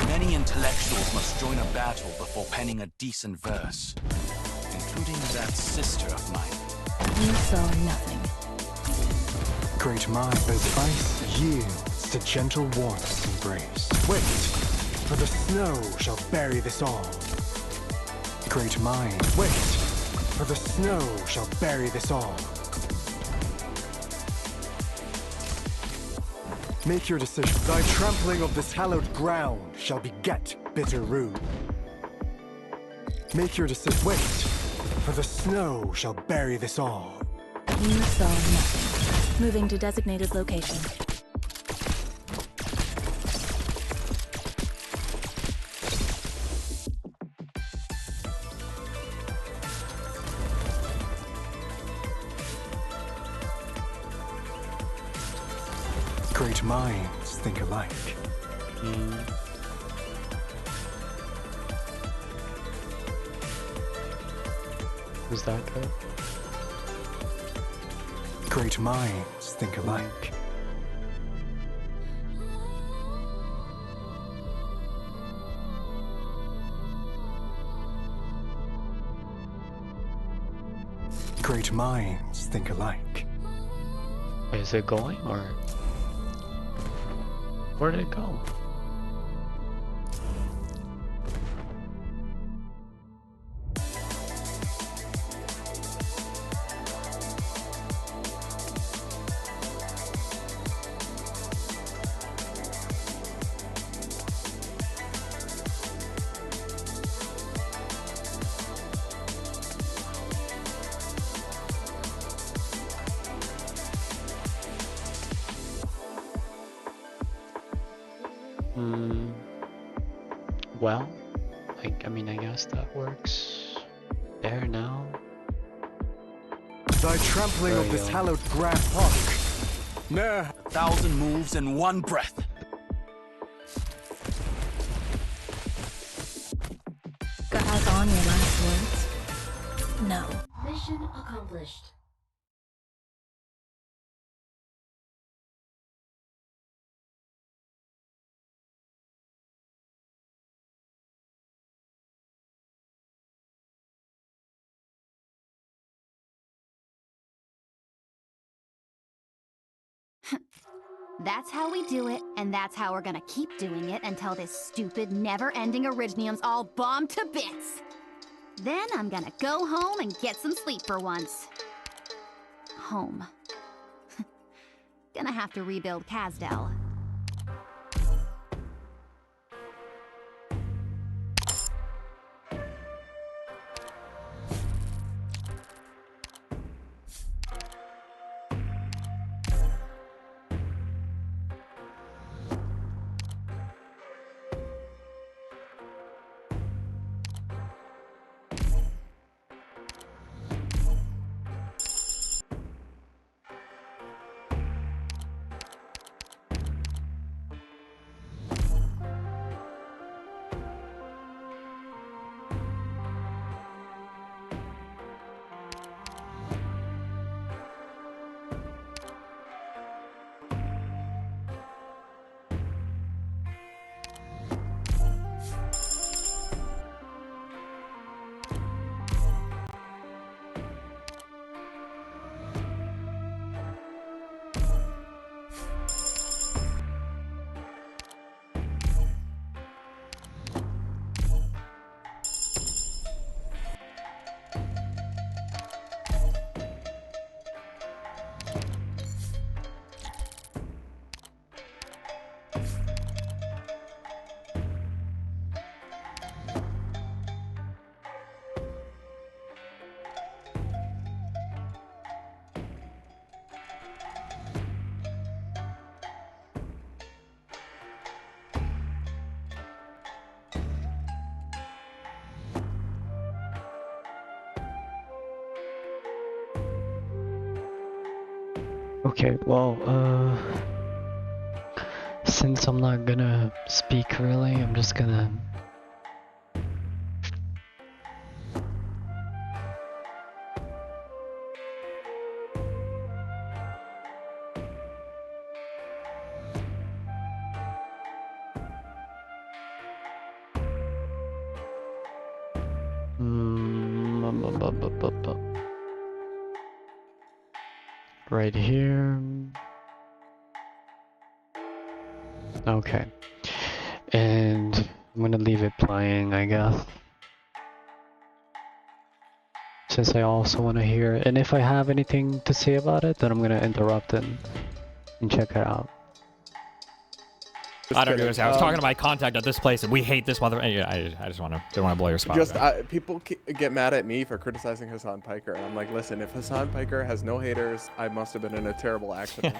Many intellectuals must join a battle before penning a decent verse, including that sister of mine. You saw nothing. Great mind, as ice yields to gentle warmth's embrace. Wait, for the snow shall bury this all. Great mind, wait, for the snow shall bury this all. Make your decision. Thy trampling of this hallowed ground shall beget bitter rue. Make your decision. Wait, for the snow shall bury this all. You saw nothing. Moving to designated location. Great minds think alike. Who's that guy? Great minds think alike. Great minds think alike. Is it going or where did it go? Well, I mean, I guess that works. There now. Thy trampling There of you this go. hallowed ground. Hark! Nah. 1,000 moves in one breath. Pass on your last words? No. Mission accomplished. That's how we do it, and that's how we're gonna keep doing it until this stupid, never-ending Originium's all bombed to bits. Then I'm gonna go home and get some sleep for once. Home. Gonna have to rebuild Kazdel. Okay, well, since I'm not gonna speak really, I'm just gonna... Right here. Okay. And I'm gonna leave it playing, I guess. Since I also want to hear it. And if I have anything to say about it, then I'm gonna interrupt and check it out. I don't know. I was talking to my contact at this place, and we hate this mother. Yeah, I just don't want to blow your spot. People get mad at me for criticizing Hassan Piker, and I'm like, listen, if Hassan Piker has no haters, I must have been in a terrible accident.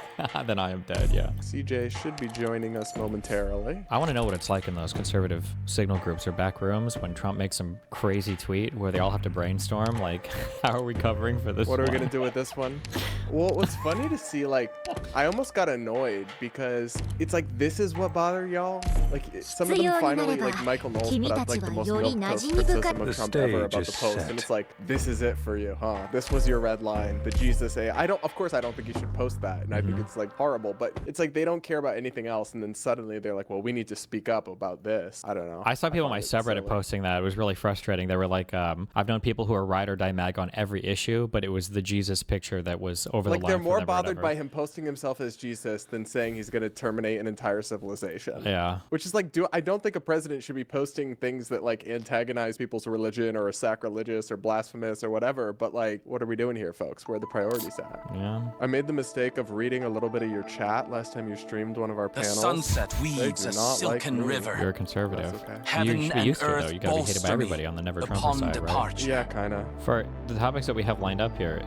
Then I am dead. Yeah. CJ should be joining us momentarily. I want to know what it's like in those conservative signal groups or back rooms when Trump makes some crazy tweet where they all have to brainstorm. Like, how are we covering for this? What are we gonna do with this one? Well, it was funny to see. Like, I almost got annoyed because it's like this is what bothered y'all. Like some of them finally, like Michael Knowles put up like the most milquetoast criticism of Trump ever about the post, and it's like, this is it for you, huh? This was your red line, the Jesus A. Of course I don't think you should post that, and I think it's like horrible, but it's like they don't care about anything else, and then suddenly they're like, well, we need to speak up about this. I don't know. I saw people on my subreddit posting that. It was really frustrating. They were like, I've known people who are ride or die mag on every issue, but it was the Jesus picture that was over the line. Like they're more bothered by him posting himself as Jesus than saying he's going to terminate an entire civilization. Yeah. Which is like, I don't think a president should be posting things that like antagonize people's religion or are sacrilegious or blasphemous or whatever. But like, what are we doing here, folks? Where are the priorities at? Yeah. I made the mistake of reading a little bit of your chat last time you streamed one of our panels. The sunset weeds a silken river. You're a conservative. Okay. Heaven you and used to, though. earth You gotta be hated by everybody on the never Trumper side, right? Yeah, kinda. For the topics that we have lined up here,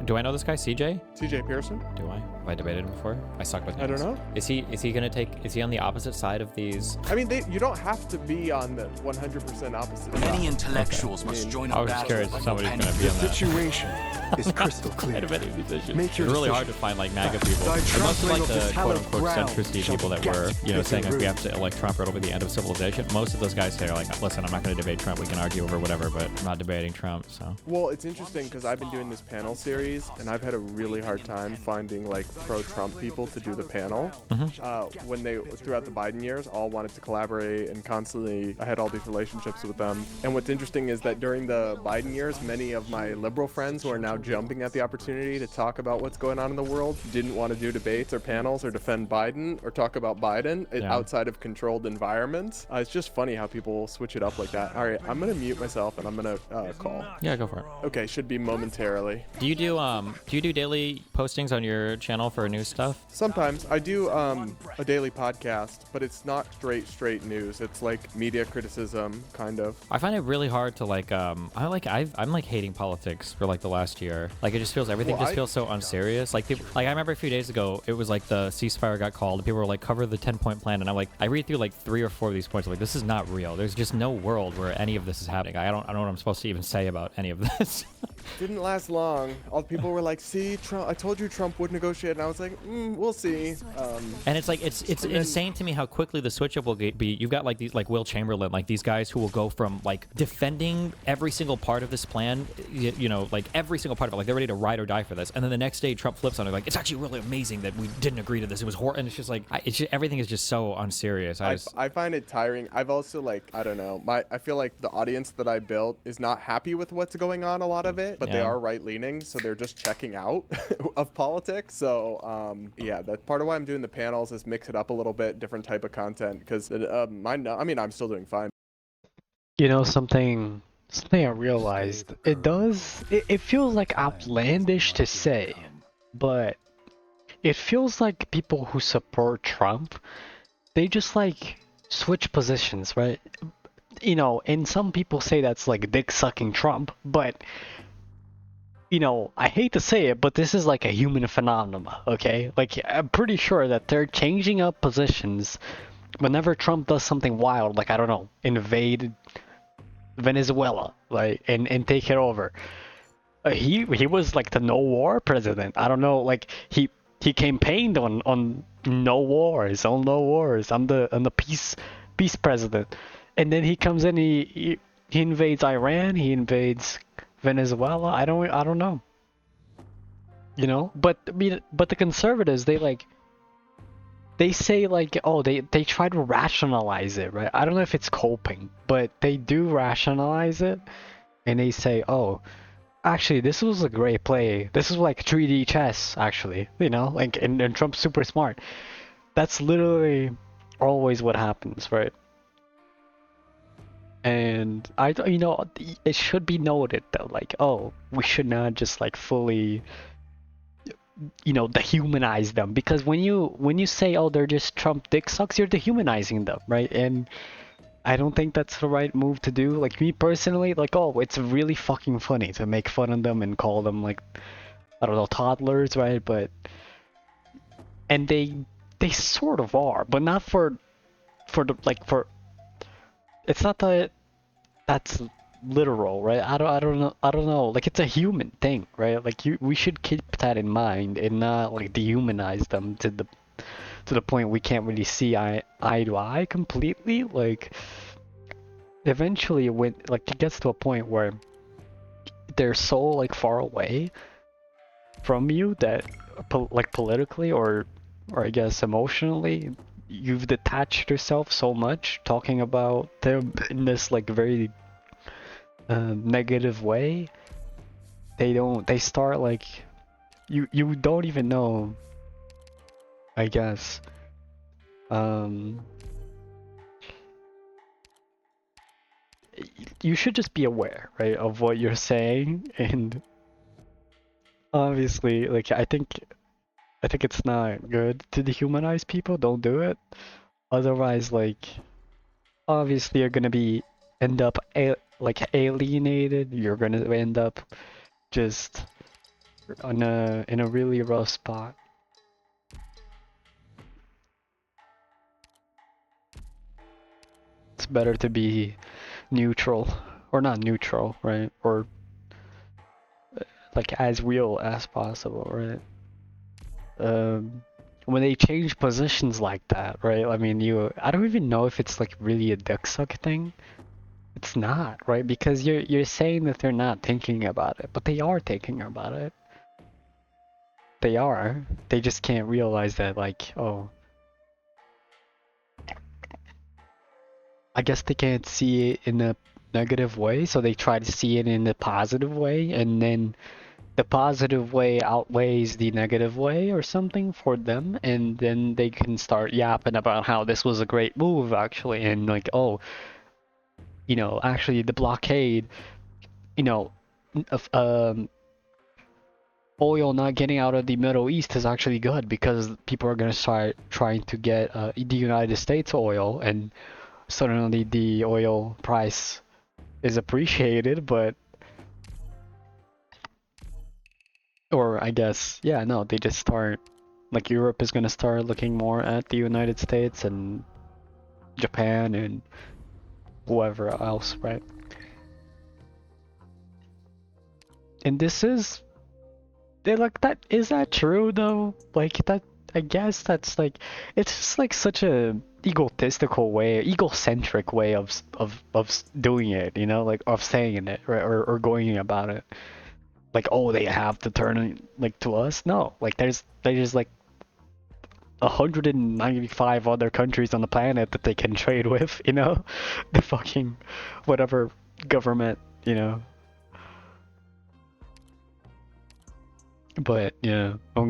do I know this guy, CJ? CJ Pearson? Do I? Have I debated him before? I suck with names. I don't know. Is he on the opposite side of these? I mean, you don't have to be on the 100% opposite side. Many intellectuals must join I was just curious if somebody's gonna be on that. The situation is crystal clear. It's really hard to find like MAGA people. And most of like the quote-unquote centricity people that were, saying like we have to elect Trump or it'll be the end of civilization. Most of those guys say are like, listen, I'm not going to debate Trump. We can argue over whatever, but I'm not debating Trump. So. Well, it's interesting because I've been doing this panel series and I've had a really hard time finding like pro-Trump people to do the panel. When they throughout the Biden years all wanted to collaborate and constantly I had all these relationships with them. And what's interesting is that during the Biden years, many of my liberal friends who are now jumping at the opportunity to talk about what's going on in the world didn't want to do debates or panels or defend Biden or talk about Biden outside of controlled environments. It's just funny how people switch it up like that. All right, I'm gonna mute myself and I'm gonna call. Yeah, go for it. Okay, should be momentarily. Do you do daily postings on your channel for new stuff? Sometimes I do a daily podcast, but it's not straight news. It's like media criticism, kind of. I find it really hard to like I'm like hating politics for like the last year. Like it just feels everything feels so unserious. Like people, like I remember a few days ago it was like the ceasefire got called and people were like cover the 10-point plan and I read through like 3 or 4 of these points. I'm like, this is not real. There's just no world where any of this is happening. I don't know what I'm supposed to even say about any of this. Didn't last long. All the people were like, see, Trump, I told you Trump would negotiate, and I was like, we'll see. And it's like it's insane to me how quickly the switch up will be. You've got like these like Will Chamberlain, like these guys who will go from like defending every single part of this plan, like every single part of it, like they're ready to ride or die for this, and then the next day Trump flips on it, like it's actually really amazing that we didn't agree to this. It was horrible, and it's just like everything is just so unserious. I find it tiring. I've also like I don't know. I feel like the audience that I built is not happy with what's going on. A lot of it, but they are right leaning, so they're just checking out of politics. So yeah, that's part of why I'm doing the panels is mix it up a little bit, different type of content. Because I'm still doing fine. Something I realized. It feels like outlandish to say, but it feels like people who support Trump, they just like switch positions, right? And some people say that's like dick sucking Trump, but I hate to say it, but this is like a human phenomenon, okay? Like, I'm pretty sure that they're changing up positions whenever Trump does something wild, like, I don't know, invade Venezuela, like, and take it over. he was like the no war president. I don't know, like he campaigned on no wars, on no wars. I'm the peace president, and then he comes in, he invades Iran, he invades Venezuela. I don't know. You know, but I mean, but the conservatives, they say like, oh, they try to rationalize it, right? I don't know if it's coping, but they do rationalize it, and they say, oh, actually, this was a great play. This is like 3D chess, actually. You know, like, and Trump's super smart. That's literally always what happens, right? And you know, it should be noted though, like, oh, we should not just like fully, you know, dehumanize them, because when you say, oh, they're just Trump dick sucks, you're dehumanizing them, right? And I don't think that's the right move to do. Like, me personally, like, oh, it's really fucking funny to make fun of them and call them like, I don't know, toddlers, right? But and they sort of are, but not for the it's not that that's literal, right? I don't know. Like, it's a human thing, right? Like, we should keep that in mind and not like dehumanize them to the point we can't really see eye to eye completely. Like, eventually when like it gets to a point where they're so like far away from you that like politically or I guess emotionally, you've detached yourself so much talking about them in this like very negative way. They start like you don't even know, I guess, you should just be aware, right, of what you're saying. And obviously, like, I think it's not good to dehumanize people. Don't do it. Otherwise, like, obviously you're gonna end up like alienated. You're gonna end up just in a really rough spot. It's better to be neutral, or not neutral, right? Or like as real as possible, right? When they change positions like that, right? I mean, I don't even know if it's like really a dick suck thing. It's not, right? Because you're saying that they're not thinking about it, but they are thinking about it. They are. They just can't realize that, like, oh, I guess they can't see it in a negative way, so they try to see it in a positive way, and then the positive way outweighs the negative way or something for them, and then they can start yapping about how this was a great move, actually, and like, oh, you know, actually the blockade, you know, of oil not getting out of the Middle East is actually good, because people are gonna start trying to get the United States oil, and suddenly the oil price is appreciated. But or I guess, yeah, no, they just start, like, Europe is gonna start looking more at the United States and Japan and whoever else, right? And this is, they like that. Is that true though? Like, that, I guess that's like, it's just like such a egotistical way, egocentric way of doing it, you know, like of saying it, right? Or going about it. Like, oh, they have to turn like to us. No, like there's like 195 other countries on the planet that they can trade with, you know, the fucking whatever government, you know. But yeah, I'm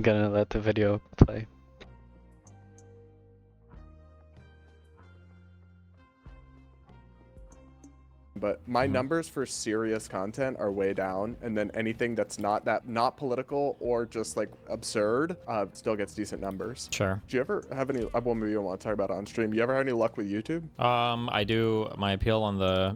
gonna let the video play. But my numbers for serious content are way down, and then anything that's not political or just like absurd still gets decent numbers. Sure. Do you ever have any? Well, maybe you want to talk about it on stream. You ever have any luck with YouTube? I do my appeal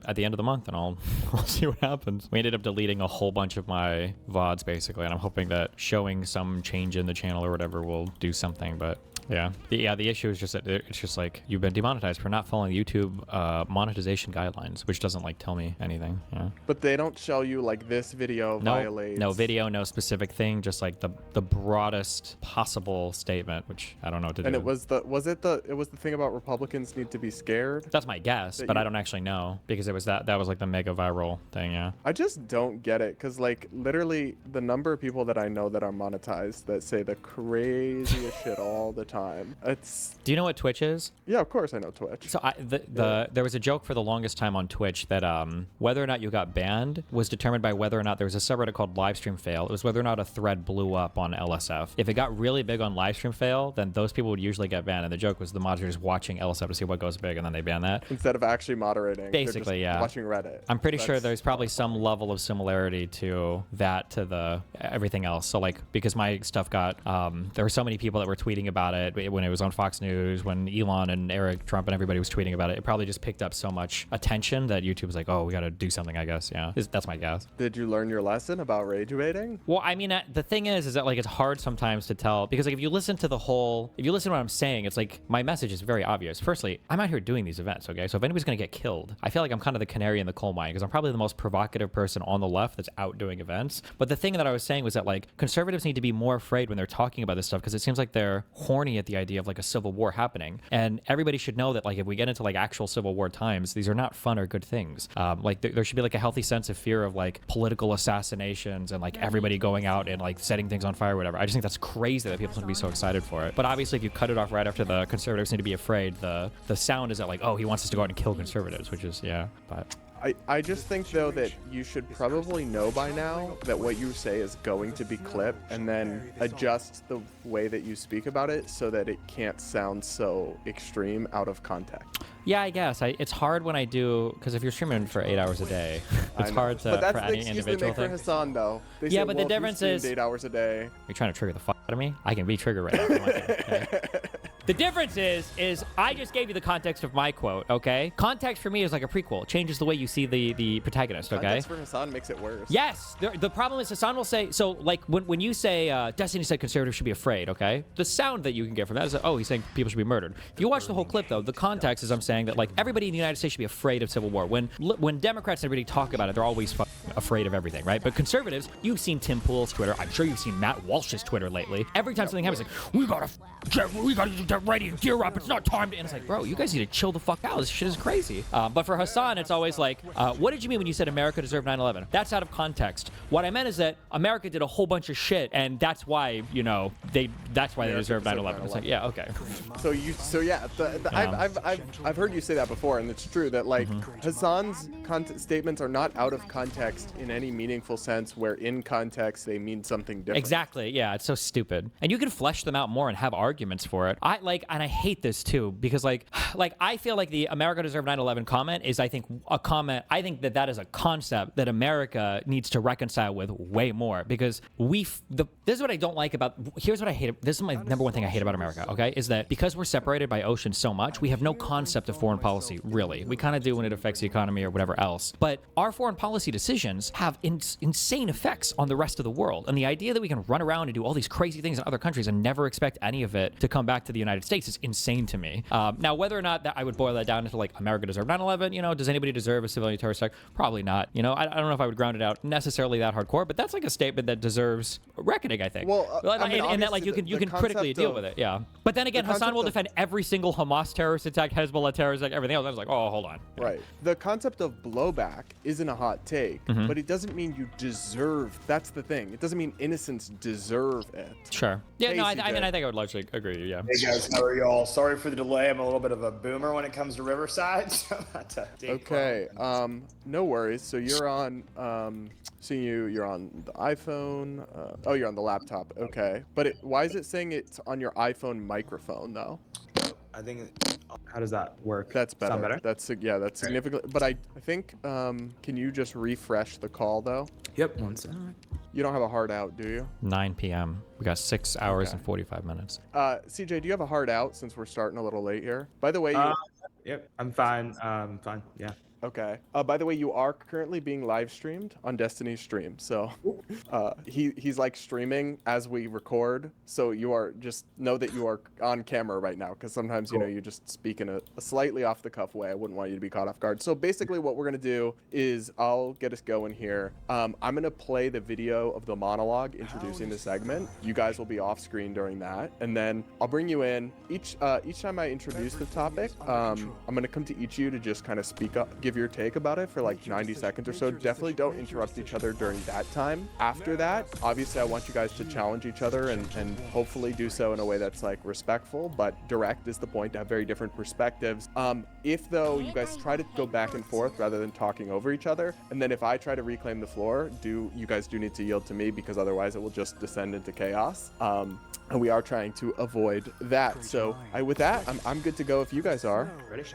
at the end of the month, and I'll see what happens. We ended up deleting a whole bunch of my VODs basically, and I'm hoping that showing some change in the channel or whatever will do something. But yeah, the issue is just that it's just like, you've been demonetized for not following YouTube monetization guidelines, which doesn't like like tell me anything. Yeah. But they don't show you like this video violates. No video, no specific thing, just like the broadest possible statement, which I don't know what to do. And it was the thing about Republicans need to be scared. That's my guess, but I don't actually know because it was that was like the mega viral thing. Yeah. I just don't get it because like literally the number of people that I know that are monetized that say the craziest shit all the time. It's. Do you know what Twitch is? Yeah, of course I know Twitch. So there was a joke for the longest time on Twitch that whether or not you got banned was determined by whether or not there was a subreddit called Livestream Fail. It was whether or not a thread blew up on LSF. If it got really big on Livestream Fail, then those people would usually get banned. And the joke was the moderators watching LSF to see what goes big, and then they ban that. Instead of actually moderating. Basically, they're just yeah. watching Reddit. I'm pretty sure there's probably some level of similarity to that to the everything else. So like because my stuff got there were so many people that were tweeting about it when it was on Fox News, when Elon and Eric Trump and everybody was tweeting about it. It probably just picked up so much attention that YouTube was like, oh, we got to do something, I guess. Yeah, that's my guess. Did you learn your lesson about rage baiting? Well, I mean, the thing is that like it's hard sometimes to tell because like if you listen to what I'm saying, it's like my message is very obvious. Firstly, I'm out here doing these events, okay? So if anybody's gonna get killed, I feel like I'm kind of the canary in the coal mine because I'm probably the most provocative person on the left that's out doing events. But the thing that I was saying was that like conservatives need to be more afraid when they're talking about this stuff because it seems like they're horny at the idea of like a civil war happening. And everybody should know that like if we get into like actual civil war times, these are not fun or good things. Like there should be like a healthy sense of fear of like political assassinations and like everybody going out and like setting things on fire or whatever. I just think that's crazy that people should be so excited for it. But obviously if you cut it off right after the conservatives need to be afraid, the sound is that like, oh, he wants us to go out and kill conservatives, which is, yeah, but... I just think, though, that you should probably know by now that what you say is going to be clipped and then adjust the way that you speak about it so that it can't sound so extreme out of context. Yeah, I guess. It's hard when I do, because if you're streaming for 8 hours a day, it's hard to, but that's for the any excuse individual they make thing. for Hassan, though. They Yeah, say, but well, the difference you is... 8 hours a day. You're trying to trigger the fuck out of me? I can be triggered right now. If you want to, okay? The difference is I just gave you the context of my quote, okay? Context for me is like a prequel. It changes the way you see the protagonist, okay? Context for Hassan makes it worse. Yes. The problem is Hassan will say, so like when you say Destiny said conservatives should be afraid, okay? The sound that you can get from that is, oh, he's saying people should be murdered. If you watch the whole clip, though, the context is I'm saying that like everybody in the United States should be afraid of civil war. When Democrats and everybody talk about it, they're always afraid of everything, right? But conservatives, you've seen Tim Pool's Twitter. I'm sure you've seen Matt Walsh's Twitter lately. Every time something happens, like, we gotta get ready to gear up. It's not time to... And it's like, bro, you guys need to chill the fuck out. This shit is crazy. But for Hassan, it's always like, what did you mean when you said America deserved 9/11? That's out of context. What I meant is that America did a whole bunch of shit, and that's why, you know, that's why they deserve 9/11. It's like, yeah, okay. So yeah, I've heard you say that before, and it's true that like Hassan's statements are not out of context in any meaningful sense, where in context they mean something different. Exactly. Yeah, it's so stupid. And you can flesh them out more and have arguments for it. And I hate this too because like I feel like the America deserved 9/11 comment is I think a comment. I think that is a concept that America needs to reconcile with way more because this is what I don't like about. Here's what I hate. This is my number one thing I hate about America. Okay, is that because we're separated by ocean so much, we have no concept of foreign policy. Really, we kind of do when it affects the economy or whatever else. But our foreign policy decisions have insane effects on the rest of the world. And the idea that we can run around and do all these crazy things in other countries and never expect any of it to come back to the United States is insane to me. Now, whether or not that I would boil that down into like America deserved 9/11, you know, does anybody deserve a civilian terrorist attack? Probably not. You know, I don't know if I would ground it out necessarily that hardcore, but that's like a statement that deserves reckoning, I think. Well, and that like you can critically deal with it, yeah. But then again, Hassan will defend every single Hamas terrorist attack, Hezbollah terrorist attack, everything else. I was like, oh, hold on. Right. The concept of blowback isn't a hot take, but it doesn't mean you deserve. That's the thing. It doesn't mean innocents deserve it. Sure. Yeah. No. I mean, I think I would largely agree. Yeah. Hey guys, how are y'all? Sorry for the delay. I'm a little bit of a boomer when it comes to Riverside. Okay. No worries. So you're on. Seeing you're on the iPhone. Oh, you're on the laptop. Okay. But why is it saying it's on your iPhone microphone though? I think. How does that work? That's better. Sound better? That's significant. But I think. Can you just refresh the call though? Yep. One second. You don't have a hard out, do you? 9 p.m. We got 6 hours and 45 minutes. CJ, do you have a hard out since we're starting a little late here? By the way, Yep. I'm fine. Fine. Yeah. Okay. By the way, you are currently being live streamed on Destiny's stream. So he's like streaming as we record. So you are just know that you are on camera right now, because sometimes you just speak in a slightly off the cuff way. I wouldn't want you to be caught off guard. So basically what we're gonna do is I'll get us going here. I'm gonna play the video of the monologue introducing the segment. You guys will be off screen during that, and then I'll bring you in. Each time I introduce the topic, I'm gonna come to each of you to just kind of speak up, give your take about it for like 90 seconds or so. Definitely don't interrupt each other during that time. After that, obviously I want you guys to challenge each other and hopefully do so in a way that's like respectful, but direct is the point, to have very different perspectives. If though you guys try to go back and forth rather than talking over each other, and then if I try to reclaim the floor, you guys do need to yield to me, because otherwise it will just descend into chaos. And we are trying to avoid that. So with that, I'm good to go if you guys are.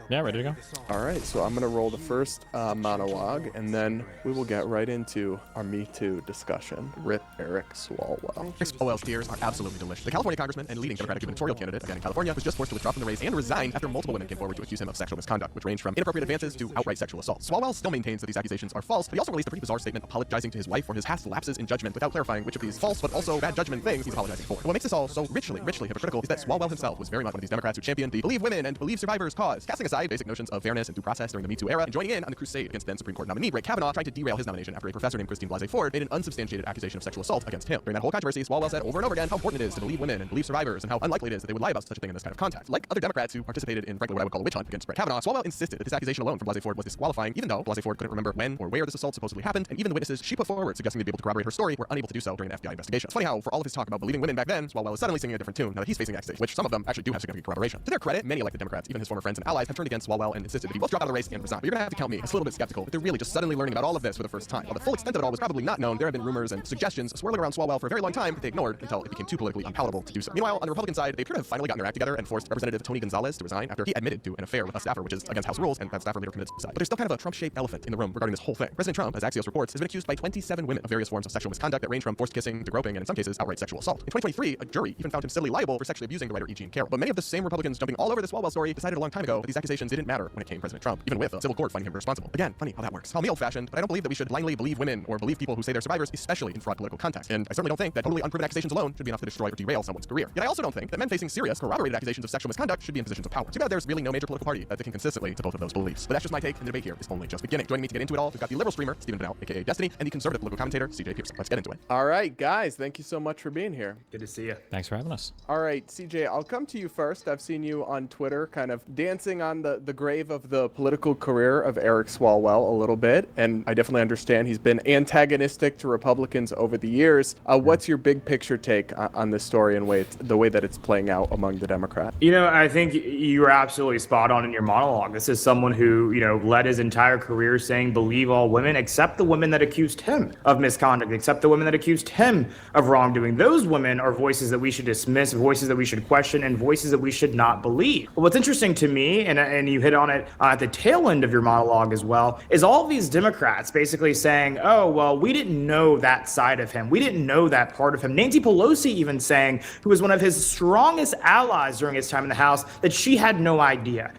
Yeah, ready to go. All right, so I'm gonna roll the first monologue, and then we will get right into our Me Too discussion. Rip Eric Swalwell. Eric Swalwell's tears are absolutely delicious. The California congressman and leading Democratic gubernatorial candidate again in California was just forced to withdraw from the race and resign after multiple women came forward to accuse him of sexual misconduct, which ranged from inappropriate advances to outright sexual assault. Swalwell still maintains that these accusations are false, but he also released a pretty bizarre statement apologizing to his wife for his past lapses in judgment without clarifying which of these false but also bad judgment things he's apologizing for. And what makes this all so richly hypocritical is that Swalwell himself was very much one of these Democrats who championed the Believe Women and Believe Survivors cause, casting aside basic notions of fairness and due process during the Me Too era and joining in on the crusade against then Supreme Court nominee Brett Kavanaugh, trying to derail his nomination after a professor named Christine Blasey Ford made an unsubstantiated accusation of sexual assault against him. During that whole controversy, Swalwell said over and over again how important it is to believe women and believe survivors, and how unlikely it is that they would lie about such a thing in this kind of context. Like other Democrats who participated in, frankly, what I would call a witch hunt against Brett Kavanaugh, Swalwell insisted that this accusation alone from Blasey Ford was disqualifying, even though Blasey Ford couldn't remember when or where this assault supposedly happened, and even the witnesses she put forward suggesting they'd be able to corroborate her story were unable to do so during an FBI investigation. It's funny how, for all of his talk about believing women back then, Swalwell is suddenly singing a different tune now that he's facing accusations, which some of them actually do have significant corroboration. To their credit, many elected Democrats, even his former friends and allies, have turned against Swalwell and insisted that he both drop out of the race and resign. But you're gonna have to count me as a little bit skeptical that they're really just suddenly learning about all of this for the first time. While the full extent of it all was probably not known, there have been rumors and suggestions swirling around Swalwell for a very long time that they ignored until it became too politically unpalatable to do so. Meanwhile, on the Republican side, they appear to have finally gotten their act together and forced Representative Tony Gonzalez to resign after he admitted to an affair with a staffer, which is against House rules, and that staffer later committed suicide. But there's still kind of a Trump-shaped elephant in the room regarding this whole thing. President Trump, as Axios reports, has been accused by 27 women of various forms of sexual misconduct that range from forced kissing to groping and in some cases outright sexual assault. In 2023, a jury even found him civilly liable for sexually abusing the writer E. Jean Carroll. But many of the same Republicans jumping all over the Swalwell story decided a long time ago that these accusations didn't matter when it came to President Trump, even with a civil court finding him responsible. Again, funny how that works. Call me old-fashioned, but I don't believe that we should blindly believe women or believe people who say they're survivors, especially in fraud political context. And I certainly don't think that totally unproven accusations alone should be enough to destroy or derail someone's career. Yet I also don't think that men facing serious, corroborated accusations of sexual misconduct should be in positions of power. Too bad there's really no major political party that's sticking consistently to both of those beliefs. But that's just my take, and the debate here is only just beginning. Joining me to get into it all, we've got the liberal streamer, Stephen Benow, aka Destiny, and the conservative political commentator, CJ Pearson. Let's get into it. All right, guys, thank you so much for being here. Good to see you. Thanks for having us. All right, CJ, I'll come to you first. I've seen you on Twitter kind of dancing on the grave of the political career of Eric Swalwell a little bit, and I definitely understand he's been antagonistic to Republicans over the years. What's your big picture take on this story and the way that it's playing out among the Democrats? You know, I think you were absolutely spot on in your monologue. This is someone who, led his entire career saying believe all women except the women that accused him of misconduct, except the women that accused him of wrongdoing. Those women are voices that we should dismiss, voices that we should question, and voices that we should not believe. But what's interesting to me, and you hit on it at the tail end of your monologue as well, is all of these Democrats basically saying, oh, well, we didn't know that side of him. We didn't know that part of him. Nancy Pelosi even saying, who was one of his strongest allies during his time in the House, that she had no idea.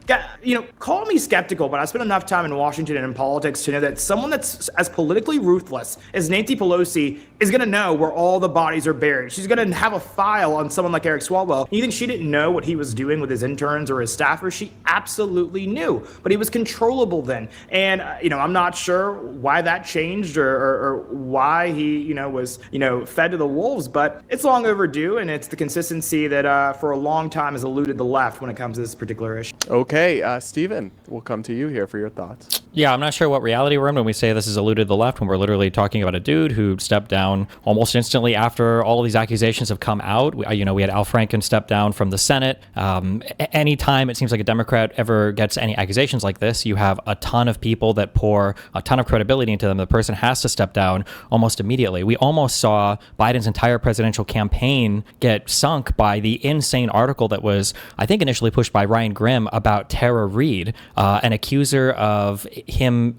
Call me skeptical, but I spent enough time in Washington and in politics to know that someone that's as politically ruthless as Nancy Pelosi is going to know where all the bodies are buried. She's going to have a file on someone like Eric Swalwell. You think she didn't know what he was doing with his interns or his staffers? She absolutely knew, but he was controllable then. And, I'm not sure why that changed or why he, was, fed to the wolves, but it's long overdue, and it's the consistency that for a long time has eluded the left when it comes to this particular issue. Okay, Stephen, we'll come to you here for your thoughts. Yeah, I'm not sure what reality we're in when we say this has eluded the left, when we're literally talking about a dude who stepped down almost instantly after all of these accusations have come out. We had Al Franken step down from the Senate. Anytime it seems like a Democrat ever gets any accusations like this, you have a ton of people that pour a ton of credibility into them. The person has to step down almost immediately. We almost saw Biden's entire presidential campaign get sunk by the insane article that was, I think, initially pushed by Ryan Grimm about Tara Reid, an accuser of him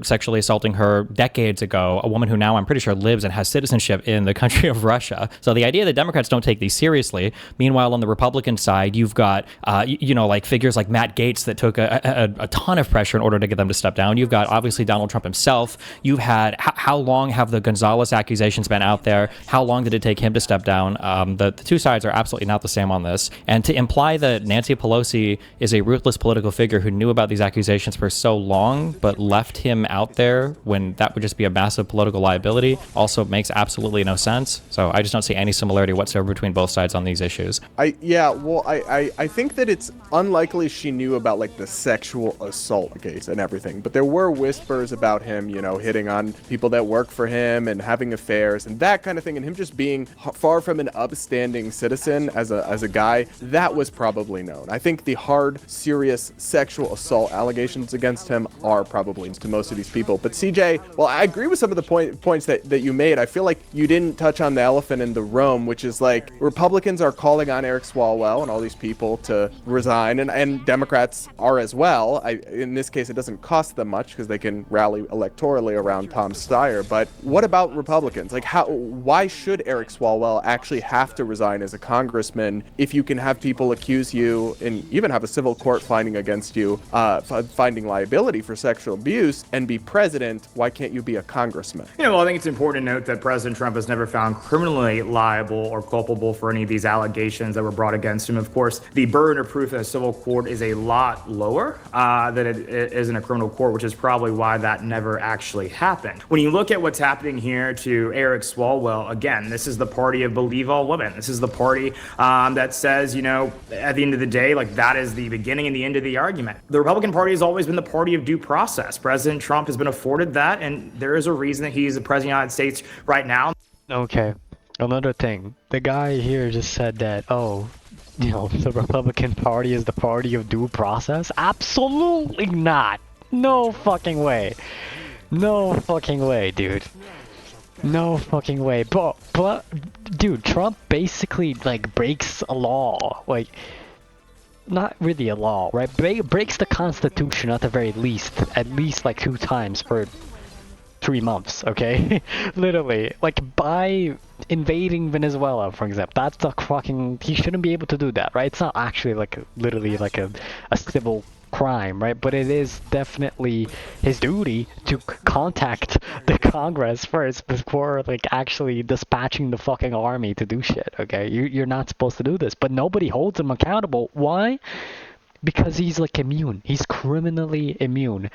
sexually assaulting her decades ago, a woman who now I'm pretty sure lives and has citizenship in the country of Russia. So the idea that Democrats don't take these seriously. Meanwhile, on the Republican side, you've got, like figures like Matt Gaetz that took a ton of pressure in order to get them to step down. You've got obviously Donald Trump himself. You've had, how long have the Gonzalez accusations been out there? How long did it take him to step down? The two sides are absolutely not the same on this. And to imply that Nancy Pelosi is a ruthless political figure who knew about these accusations for so long, but left him out there when that would just be a massive political liability also makes absolutely no sense. So I just don't see any similarity whatsoever between both sides on these issues. I think that it's unlikely she knew about like the sexual assault case and everything, but there were whispers about him, hitting on people that work for him and having affairs and that kind of thing, and him just being far from an upstanding citizen as a guy. That was probably known. I think the hard, serious sexual assault allegations against him are probably to most of these people. But CJ, well, I agree with some of the points that you made. I feel like you didn't touch on the elephant in the room, which is like Republicans are calling on Eric Swalwell and all these people to resign, and Democrats are as well. In this case, it doesn't cost them much because they can rally electorally around Tom Steyer. But what about Republicans? Like, why should Eric Swalwell actually have to resign as a congressman if you can have people accuse you and even have a civil court finding against you, finding liability for sexual abuse and be president? Why can't you be a congressman? Well, I think it's important to note that President Trump has never found criminally liable or culpable for any of these allegations that were brought against him. Of course, the burden of proof in a civil court is a lot lower than it is in a criminal court, which is probably why that never actually happened. When you look at what's happening here to Eric Swalwell, again, this is the party of believe all women. This is the party that says, at the end of the day, like that is the beginning and the end of the argument. The Republican Party has always been the party of due process. President Trump has been afforded that, and there is a reason that he's the president of the United States right now. Okay. Another thing, the guy here just said that, the Republican Party is the party of due process? Absolutely not! No fucking way. No fucking way, dude. No fucking way. But dude, Trump basically, breaks a law. Not really a law, right? Breaks the Constitution at the very least. At least, 2 times per 3 months, okay? Literally. By invading Venezuela, for example. That's the fucking... He shouldn't be able to do that, right? It's not actually, literally, a civil crime, right? But it is definitely his duty to contact the Congress first before, actually dispatching the fucking army to do shit, okay? You're not supposed to do this. But nobody holds him accountable. Why? Because he's, immune. He's criminally immune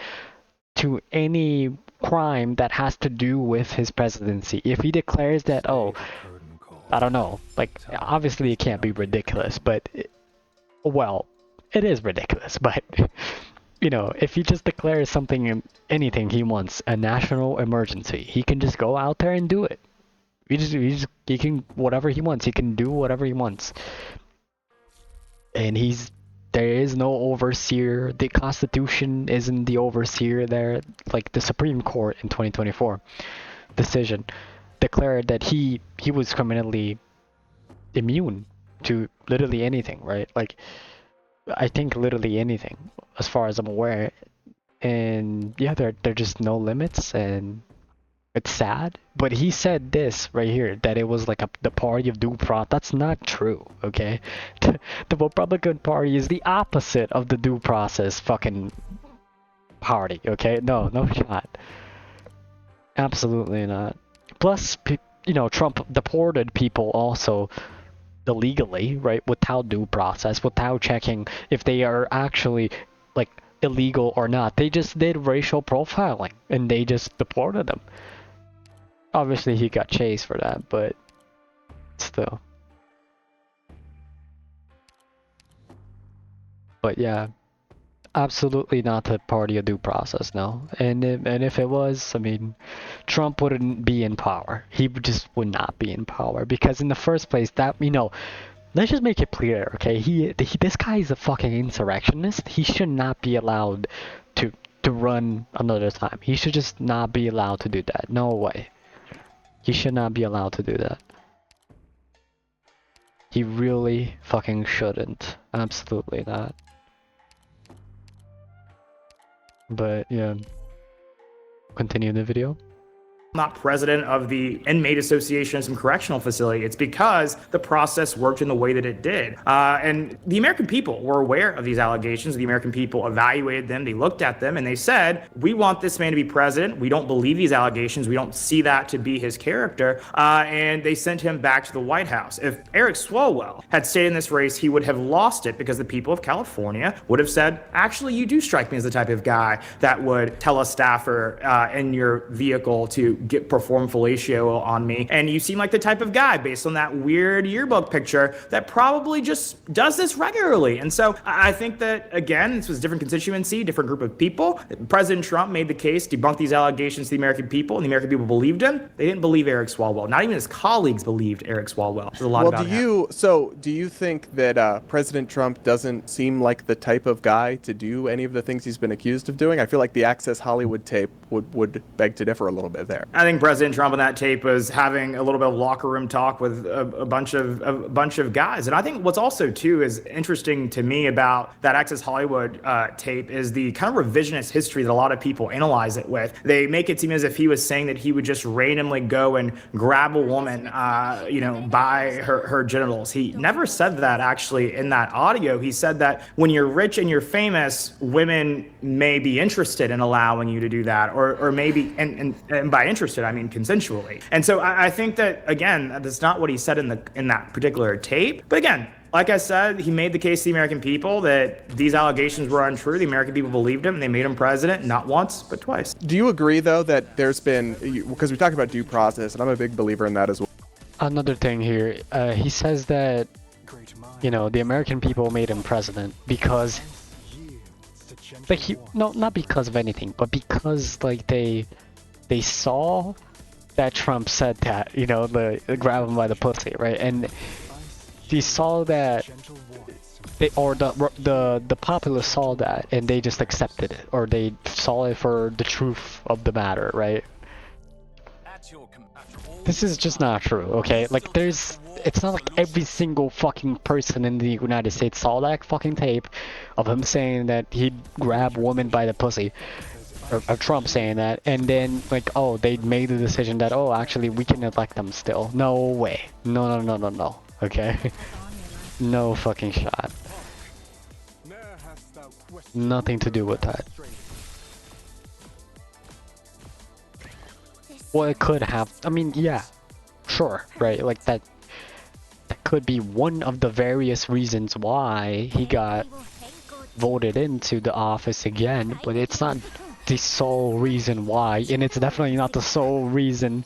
to any crime that has to do with his presidency. If he declares that, I don't know, obviously it can't be ridiculous, but, it is ridiculous, but, if he just declares anything he wants, a national emergency, he can just go out there and do it. He can, whatever he wants, he can do whatever he wants. And there is no overseer. The Constitution isn't the overseer there. The Supreme Court in 2024 decision declared that he was criminally immune to literally anything, right? I think literally anything, as far as I'm aware. And yeah, there are just no limits, and it's sad. But he said this right here, that it was the party of due process. That's not true, okay? The Republican Party is the opposite of the due process fucking party, okay? No shot. Absolutely not. Plus, Trump deported people also illegally, right? Without due process, without checking if they are actually illegal or not. They just did racial profiling and they just deported them. Obviously he got chased for that, but still. But yeah, absolutely not the party of due process, no. And if it was, Trump wouldn't be in power. He just would not be in power, because in the first place, that, let's just make it clear, okay? This guy is a fucking insurrectionist. He should not be allowed to run another time. He should just not be allowed to do that. No way. He should not be allowed to do that. He really fucking shouldn't. Absolutely not. But yeah, continue the video. Not president of the Inmate Association of some correctional facility. It's because the process worked in the way that it did. And the American people were aware of these allegations. The American people evaluated them. They looked at them and they said, we want this man to be president. We don't believe these allegations. We don't see that to be his character. And they sent him back to the White House. If Eric Swalwell had stayed in this race, he would have lost it because the people of California would have said, actually, you do strike me as the type of guy that would tell a staffer in your vehicle to perform fellatio on me, and you seem like the type of guy based on that weird yearbook picture that probably just does this regularly. And so I think that, again, this was a different constituency, different group of people. President Trump made the case, debunked these allegations to the American people, and the American people believed him. They didn't believe Eric Swalwell. Not even his colleagues believed Eric Swalwell. There's a lot about him. Do you think that President Trump doesn't seem like the type of guy to do any of the things he's been accused of doing? I feel like the Access Hollywood tape would beg to differ a little bit there. I think President Trump on that tape was having a little bit of locker room talk with a bunch of guys. And I think what's also too is interesting to me about that Access Hollywood tape is the kind of revisionist history that a lot of people analyze it with. They make it seem as if he was saying that he would just randomly go and grab a woman, by her genitals. He never said that actually in that audio. He said that when you're rich and you're famous, women may be interested in allowing you to do that, or maybe, and by interested, I mean consensually. And so I think that, again, that's not what he said in that particular tape. But again, like I said, he made the case to the American people that these allegations were untrue. The American people believed him, and they made him president, not once, but twice. Do you agree, though, that there's been, because we talked about due process, and I'm a big believer in that as well. Another thing here, he says that, the American people made him president because, not because of anything, but because, they saw that Trump said that, the grab him by the pussy, right? And they saw that, the populace saw that, and they just accepted it, or they saw it for the truth of the matter, right? This is just not true, okay? It's not like every single fucking person in the United States saw that fucking tape of him saying that he'd grab women by the pussy. Or Trump saying that, and then they made the decision that, actually we can elect them still. No way. No, okay? No fucking shot. Nothing to do with that. Well, it could have, yeah, sure, right? That could be one of the various reasons why he got voted into the office again, but it's not the sole reason why, and it's definitely not the sole reason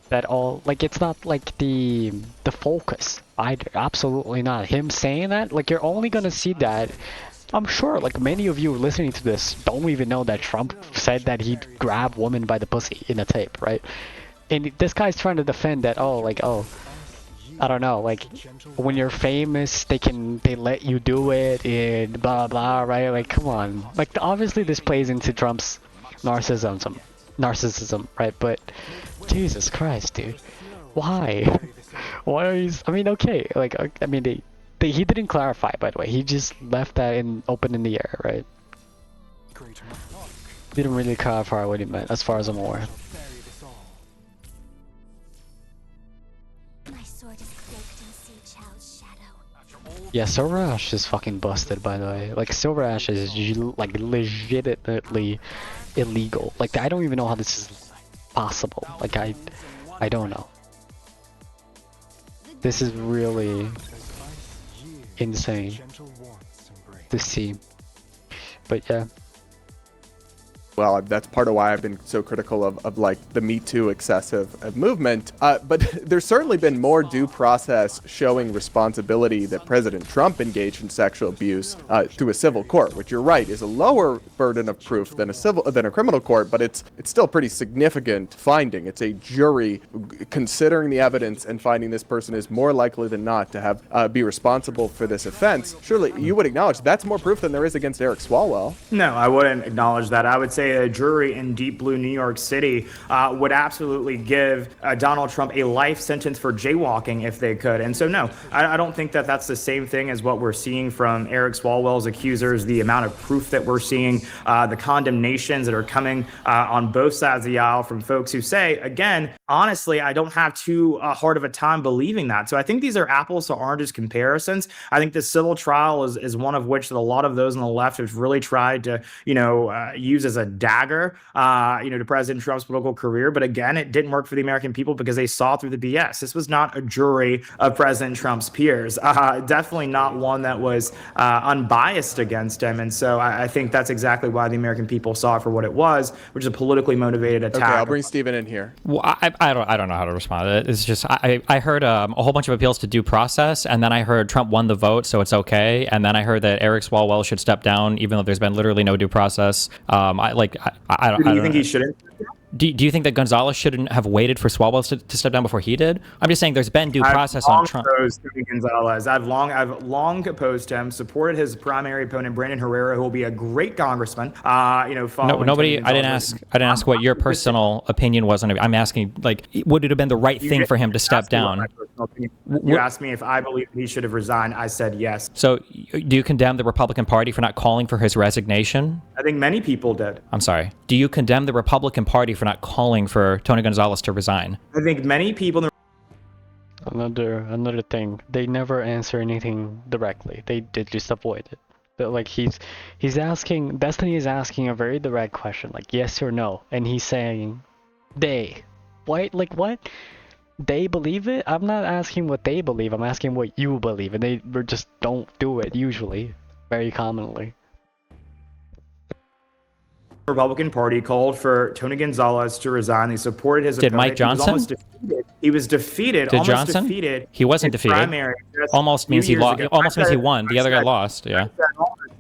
that it's not the focus either. Absolutely not. Him saying that, you're only gonna see that, I'm sure many of you listening to this don't even know that Trump said that he'd grab women by the pussy in a tape, right? And this guy's trying to defend that, I don't know, when you're famous, they let you do it and blah blah, right? Come on. Obviously this plays into Trump's narcissism, right? But Jesus Christ, dude. Why? Why are you, okay, he didn't clarify, by the way. He just left that open in the air, right? Didn't really clarify what he meant, as far as I'm aware. Yeah, Silver Ash is fucking busted, by the way. Silver Ash is legitimately illegal. I don't even know how this is possible. I don't know. This is really insane to see. But yeah. Well, that's part of why I've been so critical of the Me Too excessive movement. But there's certainly been more due process showing responsibility that President Trump engaged in sexual abuse through a civil court, which you're right is a lower burden of proof than a criminal court, but it's still pretty significant finding. It's a jury considering the evidence and finding this person is more likely than not to have be responsible for this offense. Surely you would acknowledge that's more proof than there is against Eric Swalwell. No, I wouldn't acknowledge that. I would say say a jury in deep blue New York City would absolutely give Donald Trump a life sentence for jaywalking if they could. And so, no, I don't think that that's the same thing as what we're seeing from Eric Swalwell's accusers, the amount of proof that we're seeing, the condemnations that are coming on both sides of the aisle from folks who say, again, honestly, I don't have too hard of a time believing that. So I think these are apples to oranges comparisons. I think the civil trial is one of which that a lot of those on the left have really tried to, use as a dagger, to President Trump's political career. But again, it didn't work for the American people because they saw through the BS. This was not a jury of President Trump's peers. Definitely not one that was unbiased against him. And so I think that's exactly why the American people saw it for what it was, which is a politically motivated attack. Okay, I'll bring Steven in here. Well, I don't know how to respond. It's just I heard a whole bunch of appeals to due process, and then I heard Trump won the vote, so it's okay. And then I heard that Eric Swalwell should step down, even though there's been literally no due process. I don't. Do you think he shouldn't? Do you think that Gonzalez shouldn't have waited for Swalwell to step down before he did? I'm just saying there's been due process on Trump. I've long opposed him, supported his primary opponent, Brandon Herrera, who will be a great congressman. Nobody. I didn't ask what your personal opinion was on it. I'm asking, would it have been the right thing for him to step down? You asked me if I believe he should have resigned. I said yes. So, do you condemn the Republican Party for not calling for his resignation? I think many people did. I'm sorry. Do you condemn the Republican Party for not calling for Tony Gonzalez to resign? I think many people. Another thing, they never answer anything directly. They just avoid it. But he's asking, Destiny is asking a very direct question, like yes or no, and he's saying they. What? What? They believe it? I'm not asking what they believe. I'm asking what you believe, and they just don't do it usually, very commonly. Republican Party called for Tony Gonzalez to resign. They supported his opponent. Did Mike Johnson? He was defeated. Did Johnson? He wasn't defeated. Primary almost means he lost. Almost means he won. The other guy lost. Yeah.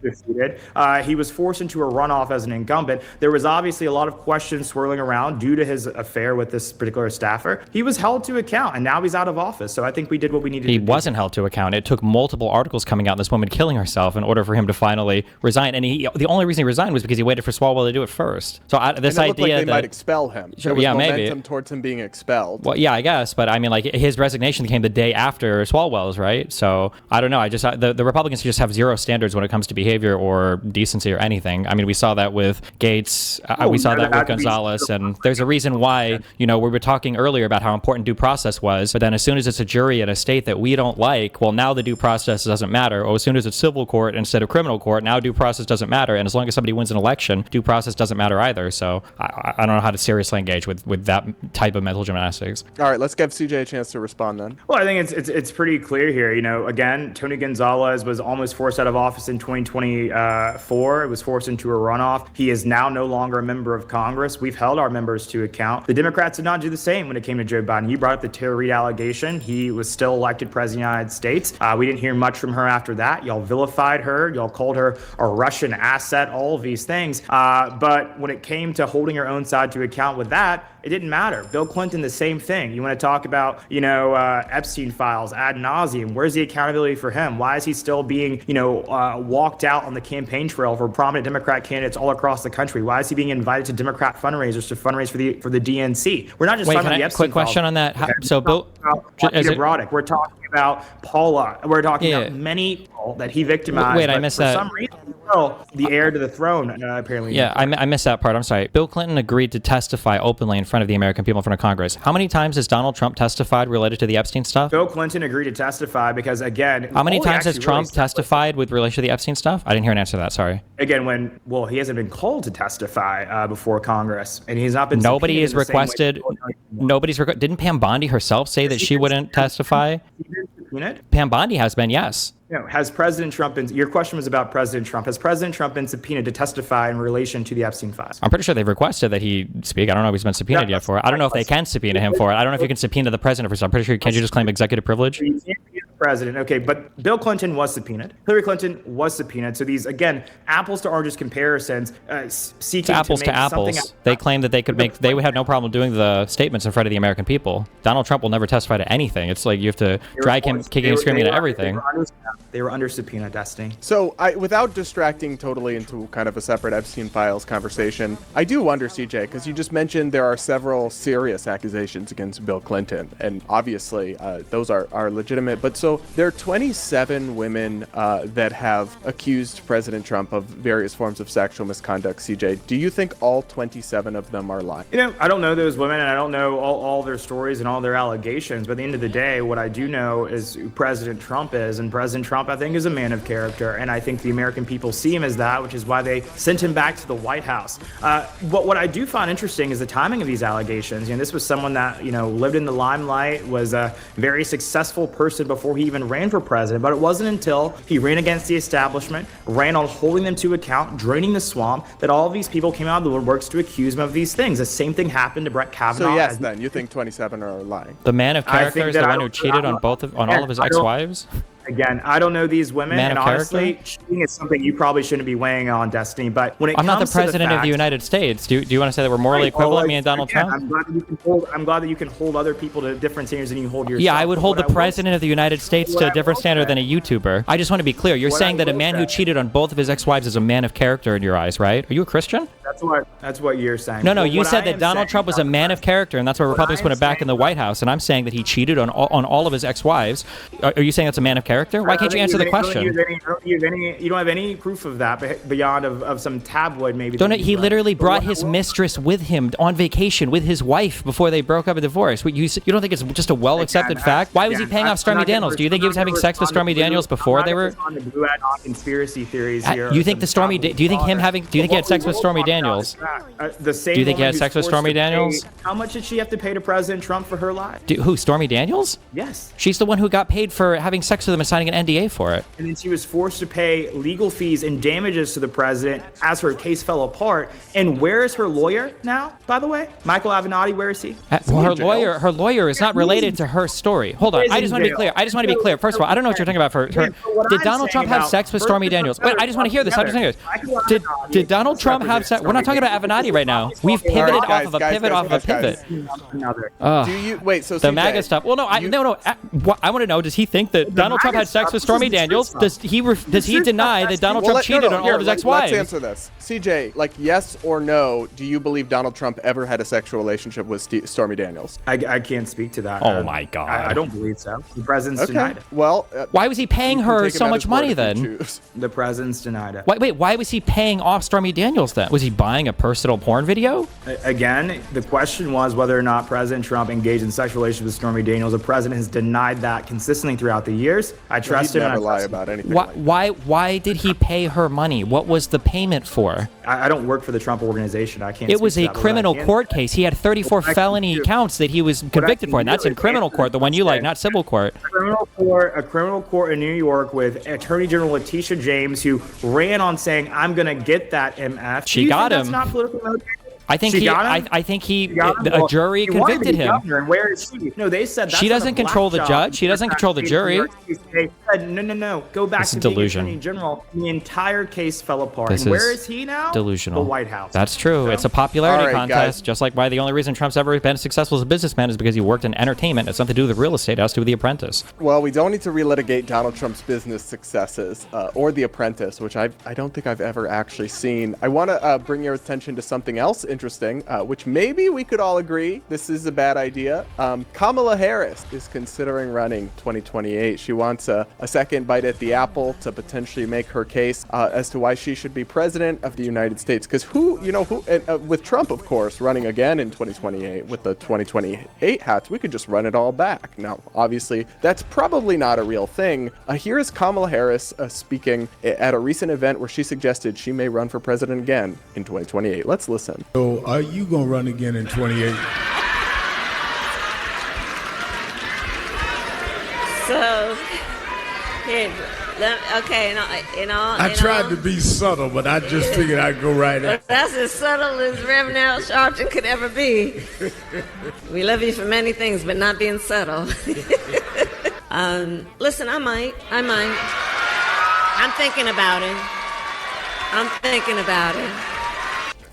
Defeated. He was forced into a runoff as an incumbent. There was obviously a lot of questions swirling around due to his affair with this particular staffer. He was held to account, and now he's out of office. So I think we did what we needed to do. He wasn't held to account. It took multiple articles coming out, this woman killing herself, in order for him to finally resign. And the only reason he resigned was because he waited for Swalwell to do it first. So this and it idea like they that might expel him. Sure, there was yeah, momentum maybe towards him being expelled. Well, yeah, I guess, but I mean, his resignation came the day after Swalwell's, right? So I don't know. The Republicans just have zero standards when it comes to behavior or decency or anything. I mean, we saw that with Gates. We saw that with Gonzalez, and there's a reason why. We were talking earlier about how important due process was, but then as soon as it's a jury in a state that we don't like, well, now the due process doesn't matter. Or as soon as it's civil court instead of criminal court, now due process doesn't matter. And as long as somebody wins an election, due process doesn't matter either. So I don't know how to seriously engage with that type of mental gymnastics. All right, let's give CJ a chance to respond then. Well, I think it's pretty clear here. Again, Tony Gonzalez was almost forced out of office in 2024. It was forced into a runoff. He is now no longer a member of Congress. We've held our members to account. The Democrats did not do the same when it came to Joe Biden. You brought up the Tara Reade allegation. He was still elected president of the United States. We didn't hear much from her after that. Y'all vilified her. Y'all called her a Russian asset, all of these things. But when it came to holding her own side to account with that, it didn't matter. Bill Clinton, the same thing. You want to talk about, Epstein files ad nauseum. Where's the accountability for him? Why is he still being, walked out on the campaign trail for prominent Democrat candidates all across the country? Why is he being invited to Democrat fundraisers to fundraise for the DNC? We're not just talking about the Epstein quick question on that. So Bill, Peter Broderick. We're talking about Paula. We're talking about many people that he victimized. Wait, I missed that. For some reason, the heir to the throne, apparently. Yeah, I missed that part. I'm sorry. Bill Clinton agreed to testify openly in front of the American people, in front of Congress. How many times has Donald Trump testified related to the Epstein stuff? Bill Clinton agreed to testify because, again... How many times has Trump testified with relation to the Epstein stuff? I didn't hear an answer to that, sorry. Again, he hasn't been called to testify before Congress, and he's not been... Nobody is requested... Didn't Pam Bondi herself say that she wouldn't testify? Pam Bondi has been, yes. Has President Trump been... Your question was about President Trump. Has President Trump been subpoenaed to testify in relation to the Epstein files? I'm pretty sure they've requested that he speak. I don't know if he's been subpoenaed yet for it. I don't know if they can subpoena him for it. I don't know if you can subpoena the president for something. I'm pretty sure, can't you just claim executive privilege? You can't subpoena the president. Okay, but Bill Clinton was subpoenaed. Hillary Clinton was subpoenaed. So these, again, apples to oranges comparisons, seeking apples to make to apples. They claim that they would have no problem doing the statements in front of the American people. Donald Trump will never testify to anything. It's like you have to drag him kicking and screaming at everything. They were under subpoena, Destiny. So, without distracting totally into kind of a separate Epstein Files conversation, I do wonder, CJ, because you just mentioned there are several serious accusations against Bill Clinton, and obviously those are legitimate. But so there are 27 women that have accused President Trump of various forms of sexual misconduct. CJ, do you think all 27 of them are lying? You know, I don't know those women, and I don't know all their stories and all their allegations. But at the end of the day, what I do know is who President Trump is, and President Trump, I think, is a man of character, and I think the American people see him as that, which is why they sent him back to the White House. What I do find interesting is the timing of these allegations. You know, this was someone that, you know, lived in the limelight, was a very successful person before he even ran for president, but it wasn't until he ran against the establishment, ran on holding them to account, draining the swamp, that all of these people came out of the woodworks to accuse him of these things. The same thing happened to Brett Kavanaugh. So yes, then, you think 27 are lying? The man of character is the one who cheated on all of his ex-wives? Again, I don't know these women, Man and of honestly, cheating is something you probably shouldn't be weighing on, Destiny. But when it I'm comes not the president of the United States. Do you want to say that we're morally equivalent, me and Donald Trump? I'm glad that you can hold other people to different standards than you hold yourself. Yeah, I would hold the president of the United States to a different standard than a YouTuber. I just want to be clear. You're saying that a man who cheated on both of his ex-wives is a man of character in your eyes, right? Are you a Christian? That's what you're saying. No, you said that Donald Trump was a man of character, and that's why Republicans put him back in the White House. And I'm saying that he cheated on all of his ex-wives. Are you saying that's a man of character? Why can't you answer the question? You don't have any proof of that beyond of some tabloid maybe. He literally brought his mistress with him on vacation with his wife before they broke up a divorce. You don't think it's just a well-accepted fact? Why was he paying off Stormy Daniels? Do you think he was having sex with Stormy Daniels before they were? On the blue ad on conspiracy theories here. You think Do you think he had sex with Stormy Daniels? The same. Do you think he had sex with Stormy Daniels? How much did she have to pay to President Trump for her lie? Who, Stormy Daniels? Yes. She's the one who got paid for having sex with him and signing an NDA for it. And then she was forced to pay legal fees and damages to the president as her case fell apart. And where is her lawyer now, by the way? Michael Avenatti, where is he? Well, her lawyer is not related to her story. Hold on. I just want to be clear. First of all, I don't know what you're talking about. Did Donald Trump have sex with Stormy Daniels? Wait, I just want to hear this. Did Donald Trump have sex? We're not talking about Avenatti right now. We've pivoted off of a pivot. Wait, so the MAGA stuff. Well, no. I want to know. Does he think that Donald Trump had sex with Stormy Daniels? Does he deny that Donald Trump cheated on all of his ex-wives? Let's answer this. CJ, like, yes or no, do you believe Donald Trump ever had a sexual relationship with Stormy Daniels? I can't speak to that. Oh my God. I don't believe so. The president's denied it. Well, why was he paying her so much money then? The president's denied it. Wait, why was he paying off Stormy Daniels then? Was he buying a personal porn video? Again, the question was whether or not President Trump engaged in sexual relations with Stormy Daniels. The president has denied that consistently throughout the years. I trust him. He'd never lie about anything. Why did he pay her money? What was the payment for? I don't work for the Trump organization. I can't. It was a criminal court case. He had 34 felony counts that he was convicted for, and that's in criminal court, the one you like, not civil court. A criminal court in New York with Attorney General Letitia James, who ran on saying, "I'm going to get that MF." She got him. That's not political motivation? I think a jury convicted him. And where is she? No, they said that's she doesn't control the judge. She doesn't control the jury. They said, no. Go back to being Attorney General. The entire case fell apart. And where is he now? Delusional. The White House. That's true. It's a popularity contest. Guys. Just like why the only reason Trump's ever been successful as a businessman is because he worked in entertainment. It's something to do with real estate. It has to do with The Apprentice. Well, we don't need to relitigate Donald Trump's business successes or The Apprentice, which I don't think I've ever actually seen. I want to bring your attention to something else interesting, which maybe we could all agree this is a bad idea. Kamala Harris is considering running 2028. She wants a second bite at the apple to potentially make her case as to why she should be president of the United States. Because with Trump, of course, running again in 2028 with the 2028 hats, we could just run it all back. Now, obviously, that's probably not a real thing. Here is Kamala Harris speaking at a recent event where she suggested she may run for president again in 2028. Let's listen. So are you going to run again in 28? So, okay, I tried to be subtle, but I just figured I'd go right in. That's as subtle as Reverend Al Sharpton could ever be. We love you for many things, but not being subtle. Listen, I might. I'm thinking about it.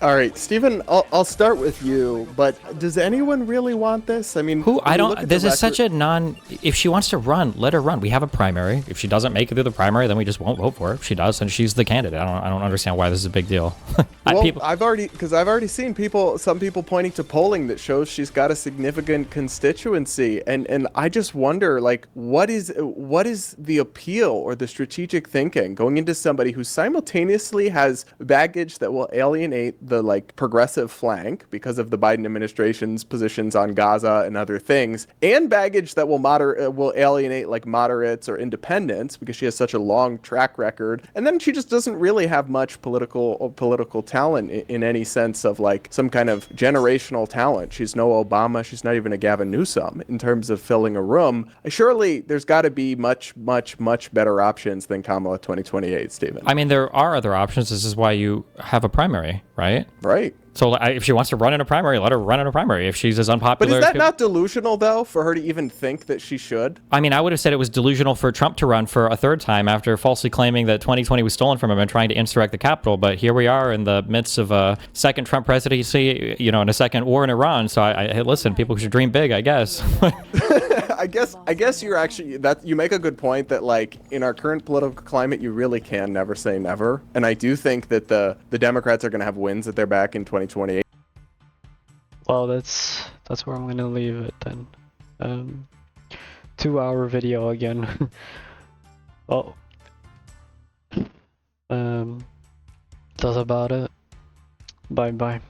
All right, Stephen, I'll start with you, but does anyone really want this? I mean, I don't. This is such a non. If she wants to run, let her run. We have a primary. If she doesn't make it through the primary, then we just won't vote for her. If she does, then she's the candidate. I don't understand why this is a big deal. Well, I've already seen some people pointing to polling that shows she's got a significant constituency, and I just wonder, like, what is the appeal or the strategic thinking going into somebody who simultaneously has baggage that will alienate the like progressive flank because of the Biden administration's positions on Gaza and other things, and baggage that will alienate like moderates or independents because she has such a long track record, and then she just doesn't really have much political talent in any sense of like some kind of generational talent. She's no Obama. She's not even a Gavin Newsom in terms of filling a room. Surely there's got to be much better options than Kamala 2028, Stephen. I mean, there are other options. This is why you have a primary, right? Right. So if she wants to run in a primary, let her run in a primary. If she's as unpopular... But is that not delusional, though, for her to even think that she should? I mean, I would have said it was delusional for Trump to run for a third time after falsely claiming that 2020 was stolen from him and trying to insurrect the Capitol. But here we are in the midst of a second Trump presidency, you know, and a second war in Iran. So hey, listen, people should dream big, I guess. I guess you're actually, that you make a good point that like in our current political climate, you really can never say never. And I do think that the Democrats are going to have wins at their back in 2028. Well, that's where I'm gonna leave it then. 2-hour video again. Well, that's about it. Bye bye.